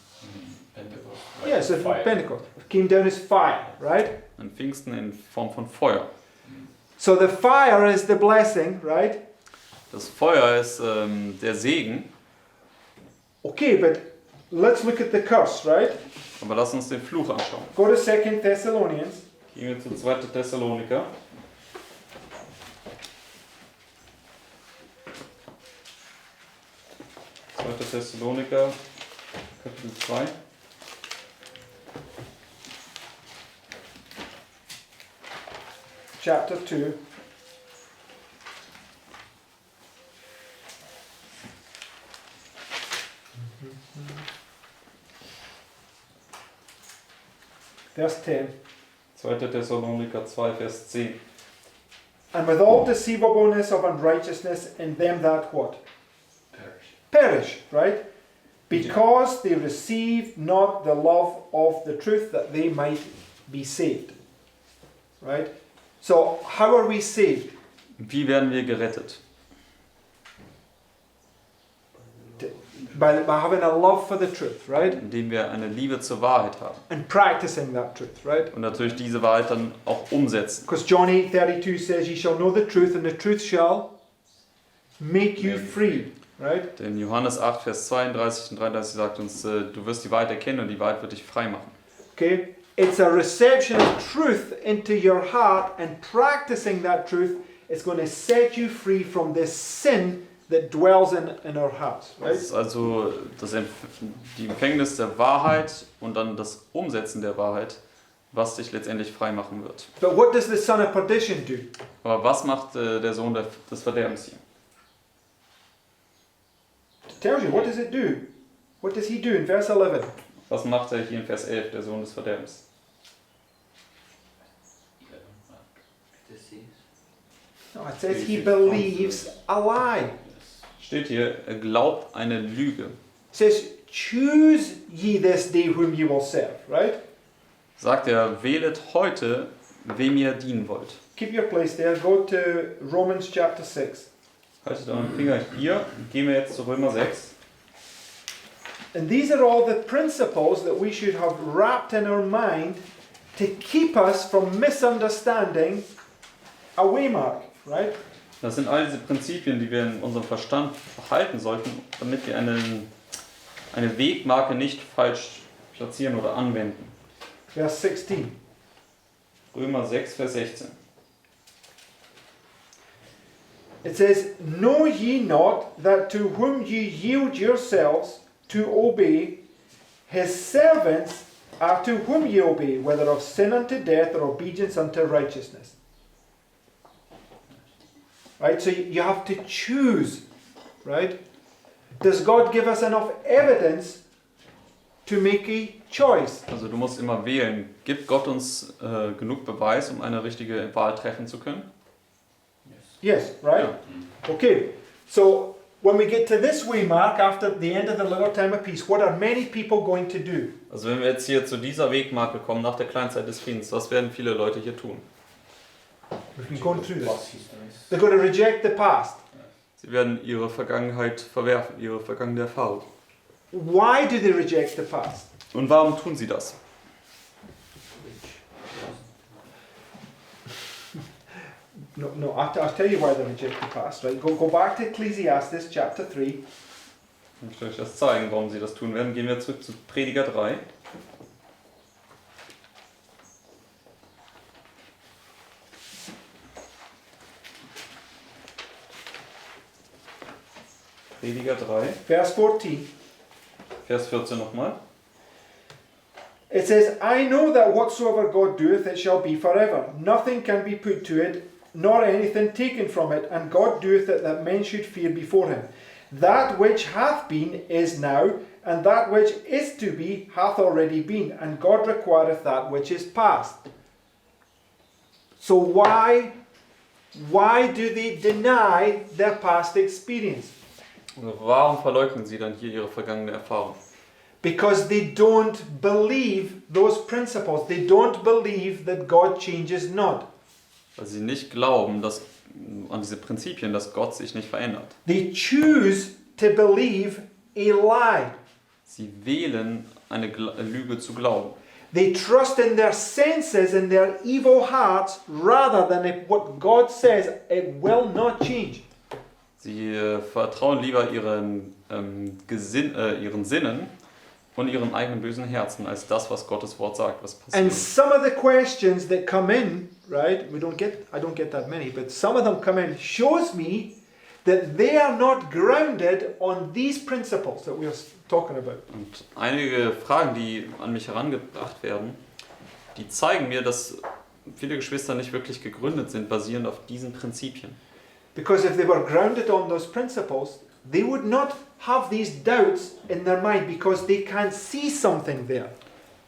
Pentecost. Yes, so fire. Pentecost. It came down as fire, right? An Pfingsten in Form von Feuer. So the fire is the blessing, right? Das Feuer ist der Segen, Okay, but let's look at the curse, right? aber lass uns den Fluch anschauen. Go to 2 Thessalonians. Gehen wir zu 2. Thessaloniker. Thessaloniker, Kapitel 2. Chapter 2. Verse 10. 2. Thessaloniker 2, Vers 10. And with all deceivableness of unrighteousness in them that what? Perish, right? Because they receive not the love of the truth that they might be saved. Right? So, how are we saved? Wie werden wir gerettet? By having a love for the truth, right? Indem wir eine Liebe zur Wahrheit haben. And practicing that truth, right? Und natürlich diese Wahrheit dann auch umsetzen. Because John 8:32 says, "Ye shall know the truth, and the truth shall make you free." Right? Denn Johannes 8, Vers 32 und 33 sagt uns, du wirst die Wahrheit erkennen und die Wahrheit wird dich frei machen. Okay? It's a reception of truth into your heart, and practicing that truth is going to set you free from this sin that dwells in our hearts. Das Right? ist also die Empfängnis der Wahrheit und dann das Umsetzen der Wahrheit, was dich letztendlich frei machen wird. But what does the son of perdition do? Aber was macht der Sohn des Verderbens hier? tells you, what does it do? What does he do in verse 11? Was macht er hier in Vers 11, der Sohn des Verderbens? 11. Deceives. No, it says he believes a lie. Yes. Steht hier, er glaubt eine Lüge. It says, choose ye this day whom you will serve, right? Sagt er, wählet heute, wem ihr dienen wollt. Keep your place there. Go to Romans chapter 6. Haltet euren Finger hier, gehen wir jetzt zu Römer 6. And these are all the principles that we should have wrapped in our mind to keep us from misunderstanding a waymark, right? Das sind all diese Prinzipien, die wir in unserem Verstand behalten sollten, damit wir eine Wegmarke nicht falsch platzieren oder anwenden. Verse 16. Römer 6, Vers 16. It says, know ye not that to whom ye yield yourselves to obey, his servants are to whom ye obey, whether of sin unto death or obedience unto righteousness. Right, so you have to choose, right? Does God give us enough evidence to make a choice? Also du musst immer wählen. Gibt Gott uns genug Beweis, um eine richtige Wahl treffen zu können? Yes, right? Ja. Okay, so when we get to this waymark after the end of the little time of peace, what are many people going to do? Also wenn wir jetzt hier zu dieser Wegmarke kommen, nach der Kleinzeit des Friedens, was werden viele Leute hier tun? We've been going through this. Past histories. They're going to reject the past. Sie werden ihre Vergangenheit verwerfen, ihre vergangene Erfahrung. Why do they reject the past? Und warum tun sie das? No, I'll tell you why they reject the past, right? Go back to Ecclesiastes chapter 3. Ich möchte euch das zeigen, warum sie das tun werden. Gehen wir zurück zu Prediger 3. Prediger 3, Verse 14. Vers 14 nochmal. It says, I know that whatsoever God doeth, it shall be forever. Nothing can be put to it, nor anything taken from it. And God doeth it that men should fear before him. That which hath been is now, and that which is to be hath already been. And God requireth that which is past. So why do they deny their past experience? Also warum verleugnen sie dann hier ihre vergangene Erfahrung? Because they don't believe those principles. They don't believe that God changes not. Weil sie nicht glauben, dass an diese Prinzipien, dass Gott sich nicht verändert. They choose to believe a lie. Sie wählen, eine Lüge zu glauben. They trust in their senses and their evil hearts rather than in what God says it will not change. Sie vertrauen lieber ihren Sinnen und ihren eigenen bösen Herzen als das, was Gottes Wort sagt, was And passiert. some of the questions that come in, right? I don't get that many, but some of them come in shows me that they are not grounded on these principles that we are talking about. Und einige Fragen, die an mich herangebracht werden, die zeigen mir, dass viele Geschwister nicht wirklich gegründet sind, basierend auf diesen Prinzipien. Because if they were grounded on those principles, they would not have these doubts in their mind because they can't see something there.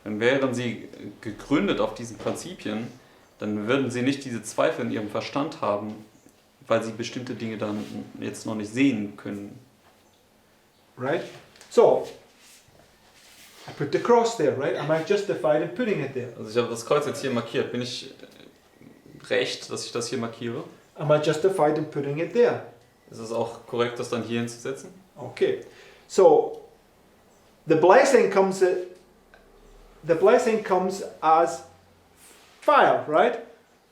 Denn wären sie gegründet auf diesen Prinzipien, dann würden sie nicht diese Zweifel in ihrem Verstand haben, weil sie bestimmte Dinge dann jetzt noch nicht sehen können. Right? So, I put the cross there, right? Am I justified in putting it there? Also ich habe das Kreuz jetzt hier markiert. Bin ich recht, dass ich das hier markiere? Am I justified in putting it there? Ist es auch korrekt, das dann hier hinzusetzen? Okay. So, the blessing comes as fire, right?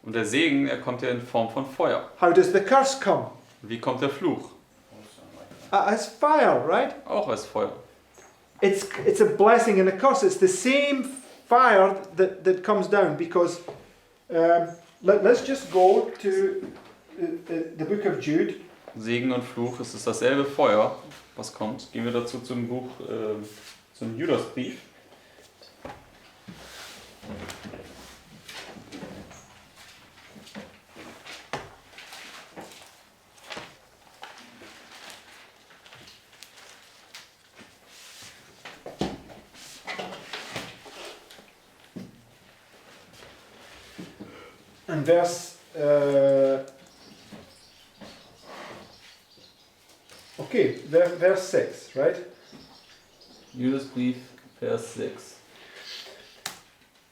Und der Segen, er kommt ja in Form von Feuer. How does the curse come? Wie kommt der Fluch? Also like that. As fire, right? Auch als Feuer. It's a blessing and a curse. It's the same fire that comes down because let's just go to the book of Jude. Segen und Fluch, es ist dasselbe Feuer, was kommt. Gehen wir dazu zum Buch, zum Judasbrief. And verse verse 6, right? Judasbrief, Vers 6.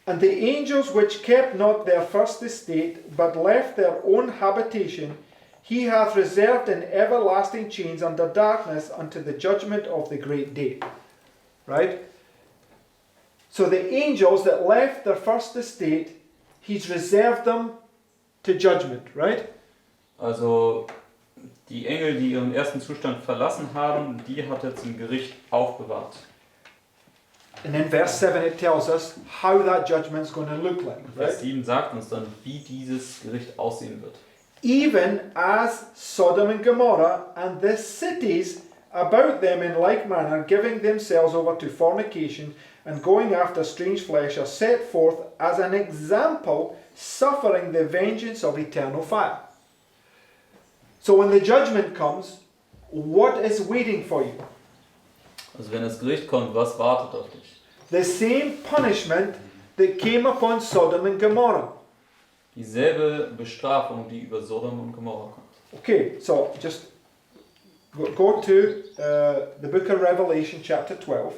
And the angels which kept not their first estate, but left their own habitation, he hath reserved in everlasting chains under darkness unto the judgment of the great day. Right? So the angels that left their first estate, he's reserved them to judgment, right? Also die Engel, die ihren ersten Zustand verlassen haben, die hat er zum Gericht aufbewahrt. And in verse 7 it tells us how that judgment's going to look like, Vers right? 7 sagt uns dann, wie dieses Gericht aussehen wird. Even as Sodom and Gomorrah and the cities about them in like manner, giving themselves over to fornication and going after strange flesh, are set forth as an example, suffering the vengeance of eternal fire. So when the judgment comes, what is waiting for you? Also wenn das Gericht kommt, was wartet auf dich? The same punishment that came upon Sodom and Gomorrah. Dieselbe Bestrafung, die über Sodom und Gomorra kommt. Okay, so just go to the book of Revelation chapter 12.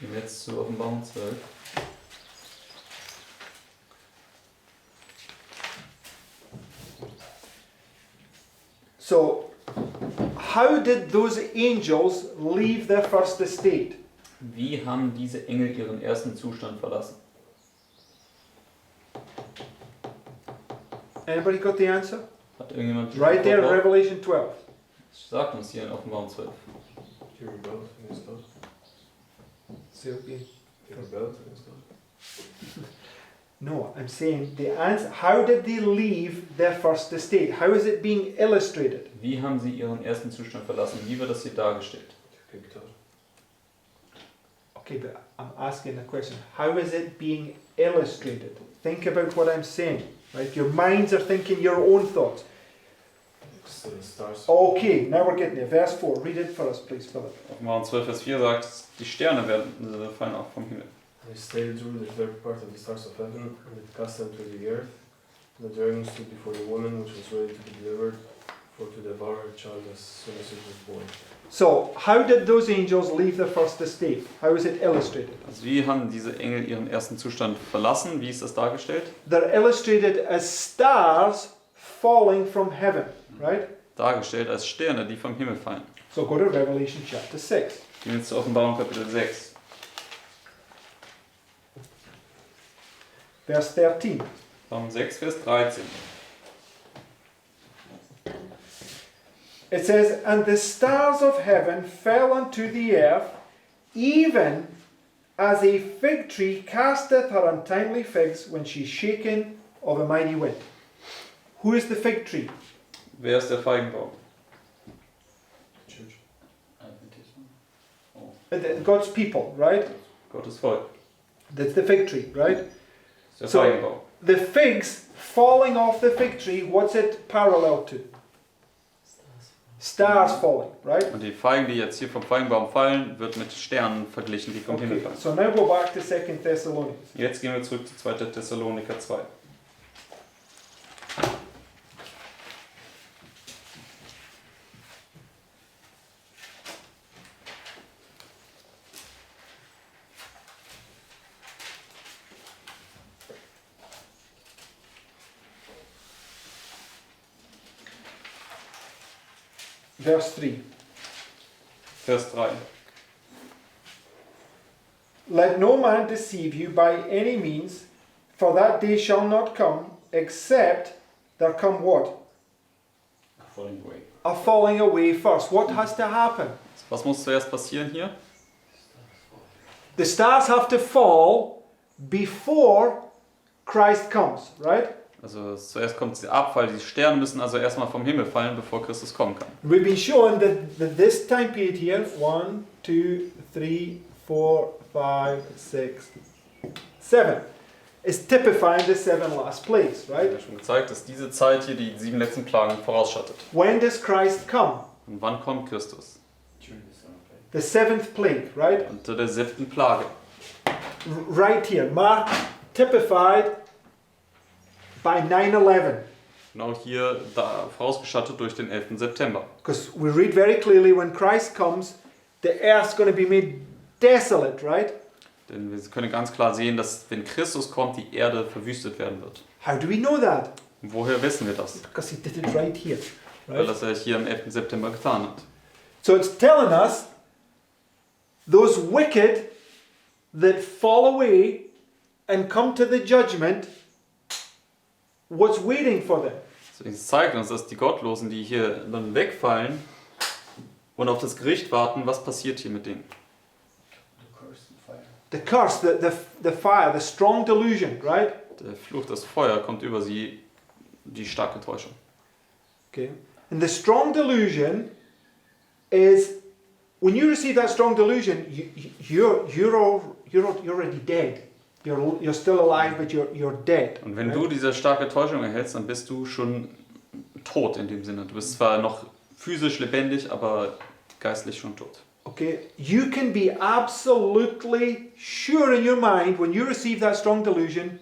Gehen wir jetzt zu Offenbarung 12. So, how did those angels leave their first estate? Wie haben diese Engel ihren ersten Zustand verlassen? Anybody got the answer? Hat irgendjemand die Right there in Antwort? Revelation 12. Sagt uns hier in Offenbarung 12. He rebelled against God. So, okay. He rebelled against God. No, I'm saying the answer. How did they leave their first estate? How is it being illustrated? Wie haben sie ihren ersten Zustand verlassen? Wie wird das hier dargestellt? Kicked out. Okay, but I'm asking a question. How is it being illustrated? Think about what I'm saying. Right? Your minds are thinking your own thoughts. So the stars. Okay, now we're getting there. Verse 4. Read it for us, please, Philip. Offenbarung 12, Vers 4 sagt, die Sterne fallen auch vom Himmel. And he stayed through the third part of the stars of heaven, and it cast them to the earth. And the dragon stood before the woman, which was ready to be delivered, for to devour her child as soon as it was born. So, how did those angels leave their first estate? How is it illustrated? Also wie haben diese Engel ihren ersten Zustand verlassen? Wie ist das dargestellt? They're illustrated as stars falling from heaven, right? Dargestellt als Sterne, die vom Himmel fallen. So go to Revelation chapter 6. Gehen wir jetzt zur Offenbarung Kapitel 6. Verse 13. Offenbarung 6, Vers 13. It says, And the stars of heaven fell unto the earth, even as a fig tree casteth her untimely figs when she's shaken of a mighty wind. Who is the fig tree? Wer ist der Feigenbaum? Church. God's people, right? Gottes Volk. That's the fig tree, right? Das ist der So- Feigenbaum. The figs falling off the fig tree, what's it parallel to? Stars falling, right? Und die Feigen, die jetzt hier vom Feigenbaum fallen, wird mit Sternen verglichen, die vom Himmel Okay, fallen. so now go back to 2 Thessalonians. Jetzt gehen wir zurück zu 2. Thessaloniker 2. Verse 3. Vers 3. Let no man deceive you by any means, for that day shall not come, except there come what? Falling away. A falling away first. What has to happen? Was muss zuerst passieren hier? The stars have to fall before Christ comes, right? Also zuerst kommt der Abfall, die Sterne müssen also erstmal vom Himmel fallen, bevor Christus kommen kann. We've been shown that this time period here, 1, 2, 3, 4, 5, 6, 7, is typifying the 7 last plagues, Ich habe right? ja schon gezeigt, dass diese Zeit hier die 7 letzten Plagen vorausschattet. When does Christ come? Und wann kommt Christus? During the summer play. The 7th plague, right? Unter der 7. Plage. Right here, Mark typified by 9/11. Genau hier da vorausgestattet durch den 11. September. Because we read very clearly when Christ comes, the earth's going to be made desolate, right? Denn wir können ganz klar sehen, dass wenn Christus kommt, die Erde verwüstet werden wird. How do we know that? Und woher wissen wir das? Because he did it right here, Weil right? das er hier am 11. September getan hat. So it's telling us those wicked that fall away and come to the judgment, what's waiting for them? Deswegen zeigt uns, dass die Gottlosen, die hier dann wegfallen und auf das Gericht warten, was passiert hier mit denen? The curse and fire. The curse, the fire, the strong delusion, right? Der Fluch, das Feuer kommt über sie, die starke Täuschung. Okay. And the strong delusion is when you receive that strong delusion, you're already dead. You're still alive, but you're dead. Und wenn right? du diese starke Täuschung erhältst, dann bist du schon tot in dem Sinne. Du bist zwar noch physisch lebendig, aber geistlich schon tot. Okay, you can be absolutely sure in your mind when you receive that strong delusion,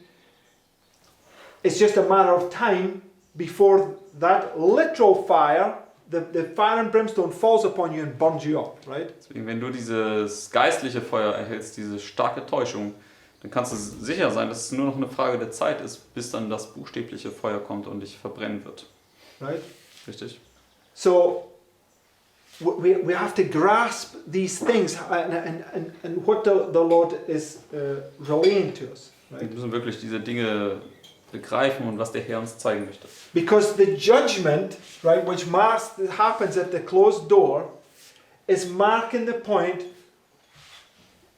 it's just a matter of time before that literal fire, the fire and brimstone falls upon you and burns you up, right? Deswegen, wenn du dieses geistliche Feuer erhältst, diese starke Täuschung, dann kannst du sicher sein, dass es nur noch eine Frage der Zeit ist, bis dann das buchstäbliche Feuer kommt und dich verbrennen wird. Right? Richtig? So we have to grasp these things and what the Lord is relaying to us, Wir right? müssen wirklich diese Dinge begreifen und was der Herr uns zeigen möchte. Because the judgment, right, which happens at the closed door, is marking the point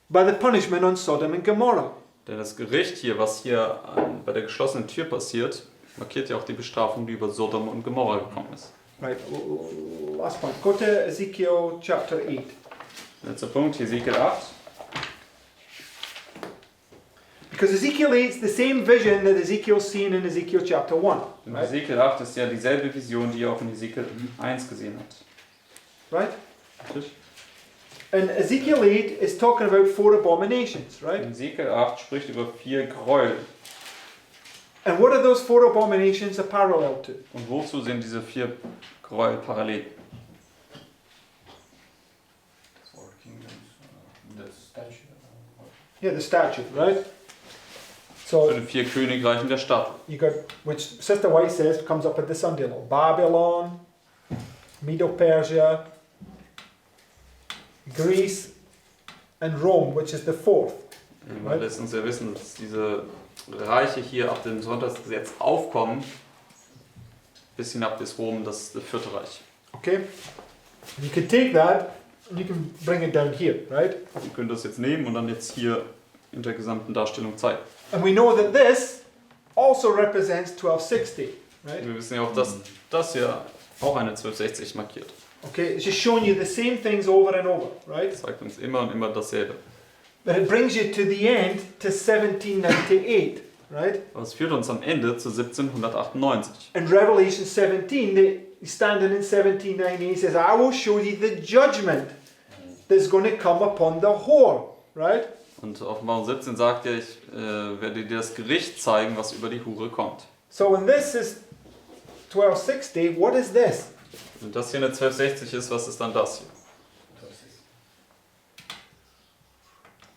by the punishment on Sodom and Gomorrah. Denn das Gericht hier, was hier bei der geschlossenen Tür passiert, markiert ja auch die Bestrafung, die über Sodom und Gomorra gekommen ist. Right, last point. Go to Ezekiel chapter 8. Letzter Punkt, Hesekiel 8. Because Ezekiel 8 is the same vision that Ezekiel's seen in Ezekiel chapter 1. In Right? Hesekiel 8 ist ja dieselbe Vision, die er auch in Hesekiel 1 gesehen hat. Right? Richtig? And Ezekiel 8 is talking about 4 abominations, right? Hesekiel 8 spricht über 4 Gräuel. And what are those 4 abominations a parallel to? Und wozu sind diese 4 Gräuel parallel? Four kingdoms, the statue. Yeah, the statue, right? Zu So den 4 Königreichen der Stadt. you got, which Sister White says comes up at the Sunday law. Babylon, Medo-Persia, Greece, and Rome, which is the 4th. Weil lässt uns ja wissen, dass diese Reiche hier ab dem Sonntagsgesetz aufkommen, bis hinab bis Rom, das ist das 4. Reich. Okay? And you can take that and you can bring it down here, right? Wir können das jetzt nehmen und dann jetzt hier in der gesamten Darstellung zeigen. And we know that this also represents 1260, right? Wir wissen ja auch, dass das hier auch eine 1260 markiert. Okay, it's just showing you the same things over and over, right? Das zeigt uns immer und immer dasselbe. But it brings you to the end to 1798, right? Aber es führt uns am Ende zu 1798. In Revelation 17, standing in 1798, says, I will show you the judgment that's going to come upon the whore, right? Und Offenbarung 17 sagt ja, ich werde dir das Gericht zeigen, was über die Hure kommt. So when this is 1260, what is this? Wenn das hier eine 1260 ist, was ist dann das hier?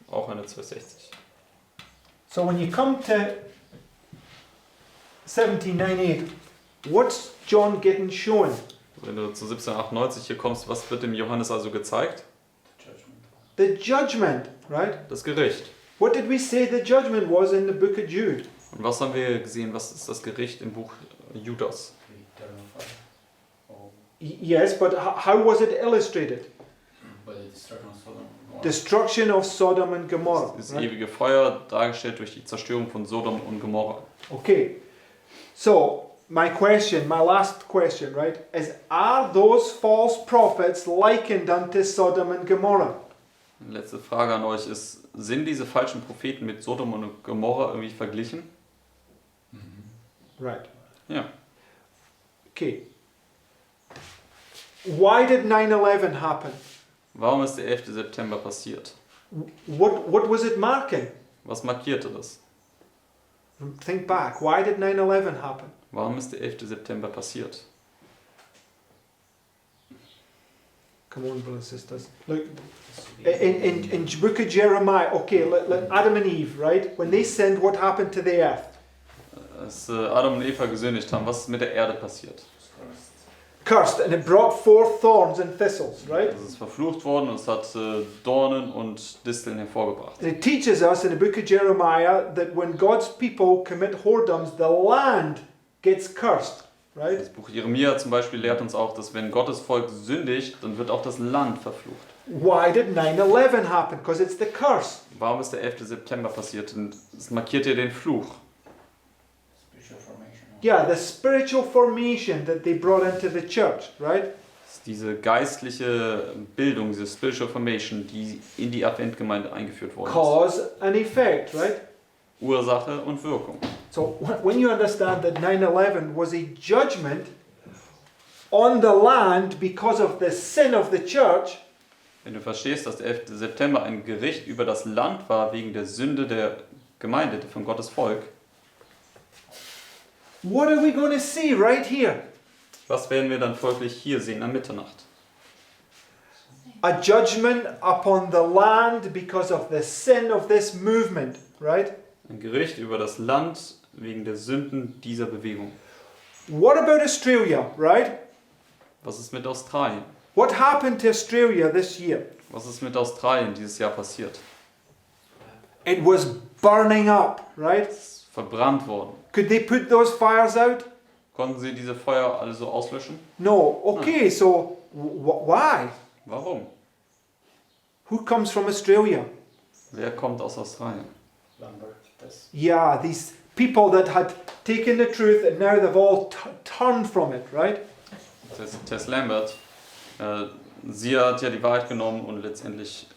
Auch eine 1260. So when you come to 1798, what's John getting shown? Wenn du zu 1798 hier kommst, was wird dem Johannes also gezeigt? The judgment, right? Das Gericht. What did we say the judgment was in the book of Jude? Und was haben wir gesehen? Was ist das Gericht im Buch Judas? Eternal fire. Oh, Yes, but how was it illustrated? by the destruction of Sodom and Gomorrah. Destruction of Sodom and Gomorrah. Das right? ewige Feuer, dargestellt durch die Zerstörung von Sodom und Gomorra. Okay, so my last question, right, is are those false prophets likened unto Sodom and Gomorrah? Die letzte Frage an euch ist, sind diese falschen Propheten mit Sodom und Gomorra irgendwie verglichen? Right. Ja. Okay. Why did 9/11 happen? Warum ist der 11. September passiert? What was it marking? Was markierte das? Think back. Why did 9/11 happen? Warum ist der 11. September passiert? Come on, brothers and sisters. Look, in book of Jeremiah, okay, let Adam and Eve, right? When they sinned, what happened to the earth? Als Adam und Eva gesündigt haben, was ist mit der Erde passiert? Cursed, and it brought forth thorns and thistles, right? Es ist verflucht worden und es hat Dornen und Disteln hervorgebracht. And it teaches us in the book of Jeremiah that when God's people commit whoredoms, the land gets cursed, right? Das Buch Jeremia zum Beispiel lehrt uns auch, dass wenn Gottes Volk sündigt, dann wird auch das Land verflucht. Why did 9/11 happen? Because it's the curse. Warum ist der 11. September passiert? Und es markiert ja den Fluch. Spiritual formation. Yeah, the spiritual formation that they brought into the church, right? Das ist diese geistliche Bildung, diese Spiritual Formation, die in die Adventgemeinde eingeführt worden ist. Cause and effect, right? Ursache und Wirkung. So when you understand that 9/11 was a judgment on the land because of the sin of the church, Wenn du verstehst, dass der 11. September ein Gericht über das Land war wegen der Sünde der Gemeinde, von Gottes Volk, what are we going to see right here? was werden wir dann folglich hier sehen am Mitternacht? A judgment upon the land because of the sin of this movement, right? Ein Gericht über das Land wegen der Sünden dieser Bewegung. What about Australia, right? Was ist mit Australien? What happened to Australia this year? Was ist mit Australien dieses Jahr passiert? It was burning up, right? Es ist verbrannt worden. Could they put those fires out? Konnten sie diese Feuer alle so auslöschen? No. Okay, so why? Warum? Who comes from Australia? Wer kommt aus Australien? Lambert, das. Yeah, these people that had taken the truth and now they've all turned from it, right? Tess Lambert, sie hat ja die Wahrheit genommen und letztendlich,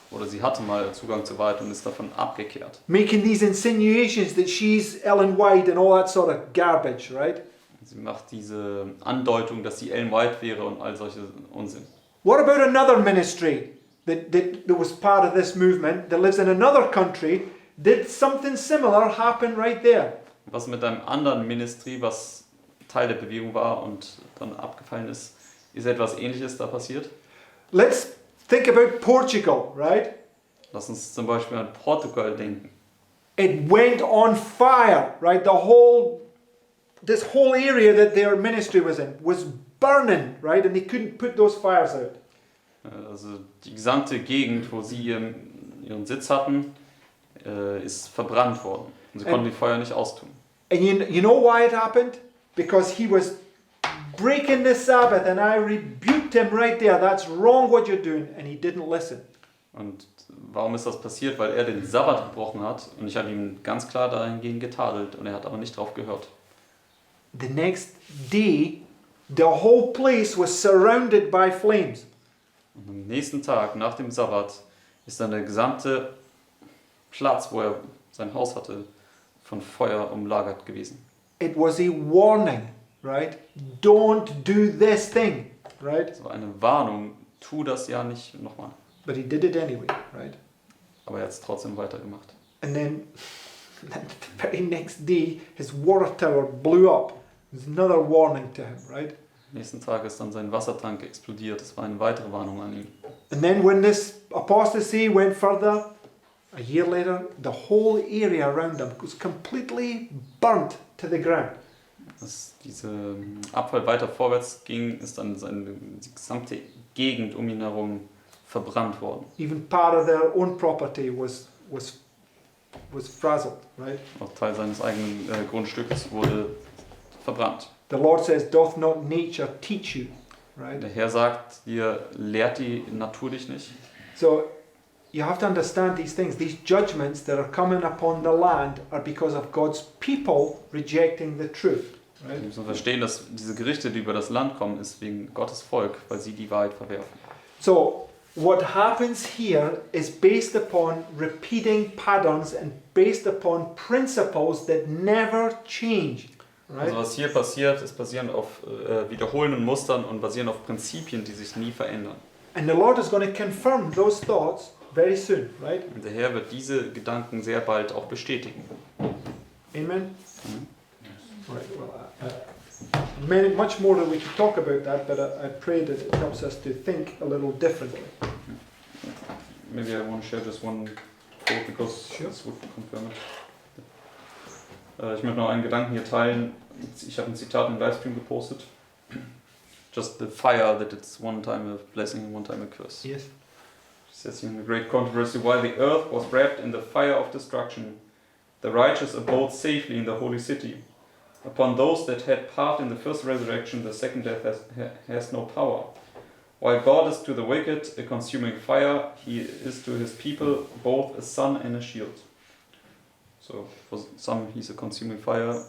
oder sie hatte mal Zugang zur Wahrheit und ist davon abgekehrt. Making these insinuations that she's Ellen White and all that sort of garbage, right? Sie macht diese Andeutung, dass sie Ellen White wäre und all solche Unsinn. What about another ministry that was part of this movement that lives in another country? Did something similar happen right there? Was mit einem anderen Ministry, was Teil der Bewegung war und dann abgefallen ist, ist etwas Ähnliches da passiert? Let's think about Portugal, right? Lass uns zum Beispiel an Portugal denken. It went on fire, right? This whole area that their ministry was in was burning, right? And they couldn't put those fires out. Also die gesamte Gegend, wo sie ihren Sitz hatten, ist verbrannt worden. Und sie konnten die Feuer nicht austun. And you know why it happened? Because he was breaking the Sabbath and I rebuked him right there. That's wrong what you're doing. And he didn't listen. Und warum ist das passiert? Weil er den Sabbat gebrochen hat und ich habe ihm ganz klar dahingehend getadelt und er hat aber nicht drauf gehört. The next day, the whole place was surrounded by flames. Und am nächsten Tag, nach dem Sabbat, ist dann der gesamte Platz, wo er sein Haus hatte, von Feuer umlagert gewesen. It was a warning, right? Don't do this thing, right? Es war eine Warnung, tu das ja nicht nochmal. But he did it anyway, right? Aber er hat es trotzdem weitergemacht. And then the very next day, his water tower blew up. It was another warning to him, right? Am nächsten Tag ist dann sein Wassertank explodiert. Das war eine weitere Warnung an ihn. And then when this apostasy went further, a year later, the whole area around him was completely burnt to the ground. Als dieser Abfall weiter vorwärts ging, ist dann die gesamte Gegend um ihn herum verbrannt worden. Even part of their own property was frazzled, right? Auch Teil seines eigenen Grundstücks wurde verbrannt. The Lord says, doth not nature teach you, right? Der Herr sagt dir, lehrt die Natur dich nicht? So you have to understand these things. These judgments that are coming upon the land are because of God's people rejecting the truth, right? Wir müssen verstehen, dass diese Gerichte, die über das Land kommen, ist wegen Gottes Volk, weil sie die Wahrheit verwerfen. So what happens here is based upon repeating patterns and based upon principles that never change. Right? Also was hier passiert, ist basierend auf wiederholenden Mustern und basierend auf Prinzipien, die sich nie verändern. And the Lord is going to confirm those thoughts very soon, right? Und der Herr wird diese Gedanken sehr bald auch bestätigen. Amen? Mhm. Yes. Right, well, much more that we could talk about that, but I pray that it helps us to think a little differently. Maybe I want to share just one quote because Sure. this would confirm it. Ich möchte noch einen Gedanken hier teilen. Ich habe ein Zitat im Livestream gepostet. Just the fire, that it's one time a blessing and one time a curse. Yes. It says in the great controversy, while the earth was wrapped in the fire of destruction, the righteous abode safely in the holy city. Upon those that had part in the first resurrection, the second death has no power. While God is to the wicked a consuming fire, he is to his people both a sun and a shield. So for some he's a consuming fire,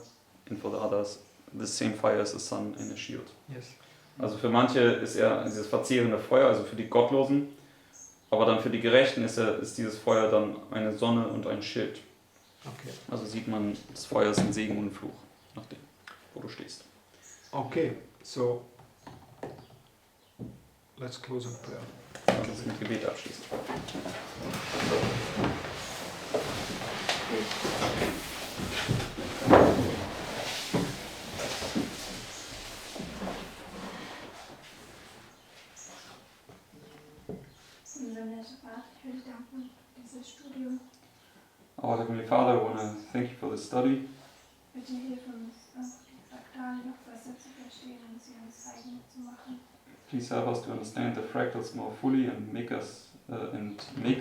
and for the others the same fire is a sun and a shield. Yes. Also für manche ist er dieses verzehrende Feuer, also für die Gottlosen, aber dann für die Gerechten ist dieses Feuer dann eine Sonne und ein Schild. Okay. Also sieht man, das Feuer ist ein Segen und ein Fluch, nachdem, wo du stehst. Okay, so let's close in prayer. Lass uns mit Gebet abschließen. Unser netter Vater, ich will dir danken für dieses Studium. Our Heavenly Father, I want to thank you for this study. Bitte hilf uns, auch die Fraktale noch besser zu verstehen und sie uns eigen zu machen. Please help us to understand the fractals more fully and make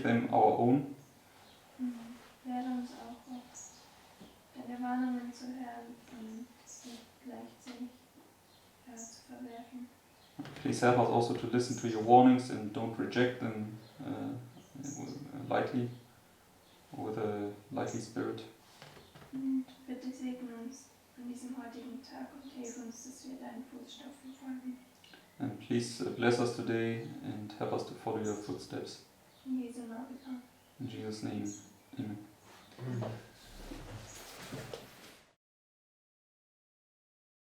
them our own. Lehre uns auch, deine Warnungen zu hören und sie gleichzeitig zu verwerfen. Please help us also to listen to your warnings and don't reject them lightly, with a lightly spirit. Und bitte segne uns an diesem heutigen Tag und hilf uns, dass wir deinen Fußstapfen folgen. And please bless us today and help us to follow your footsteps. In Jesu Namen. In Jesus' name, amen. Mm.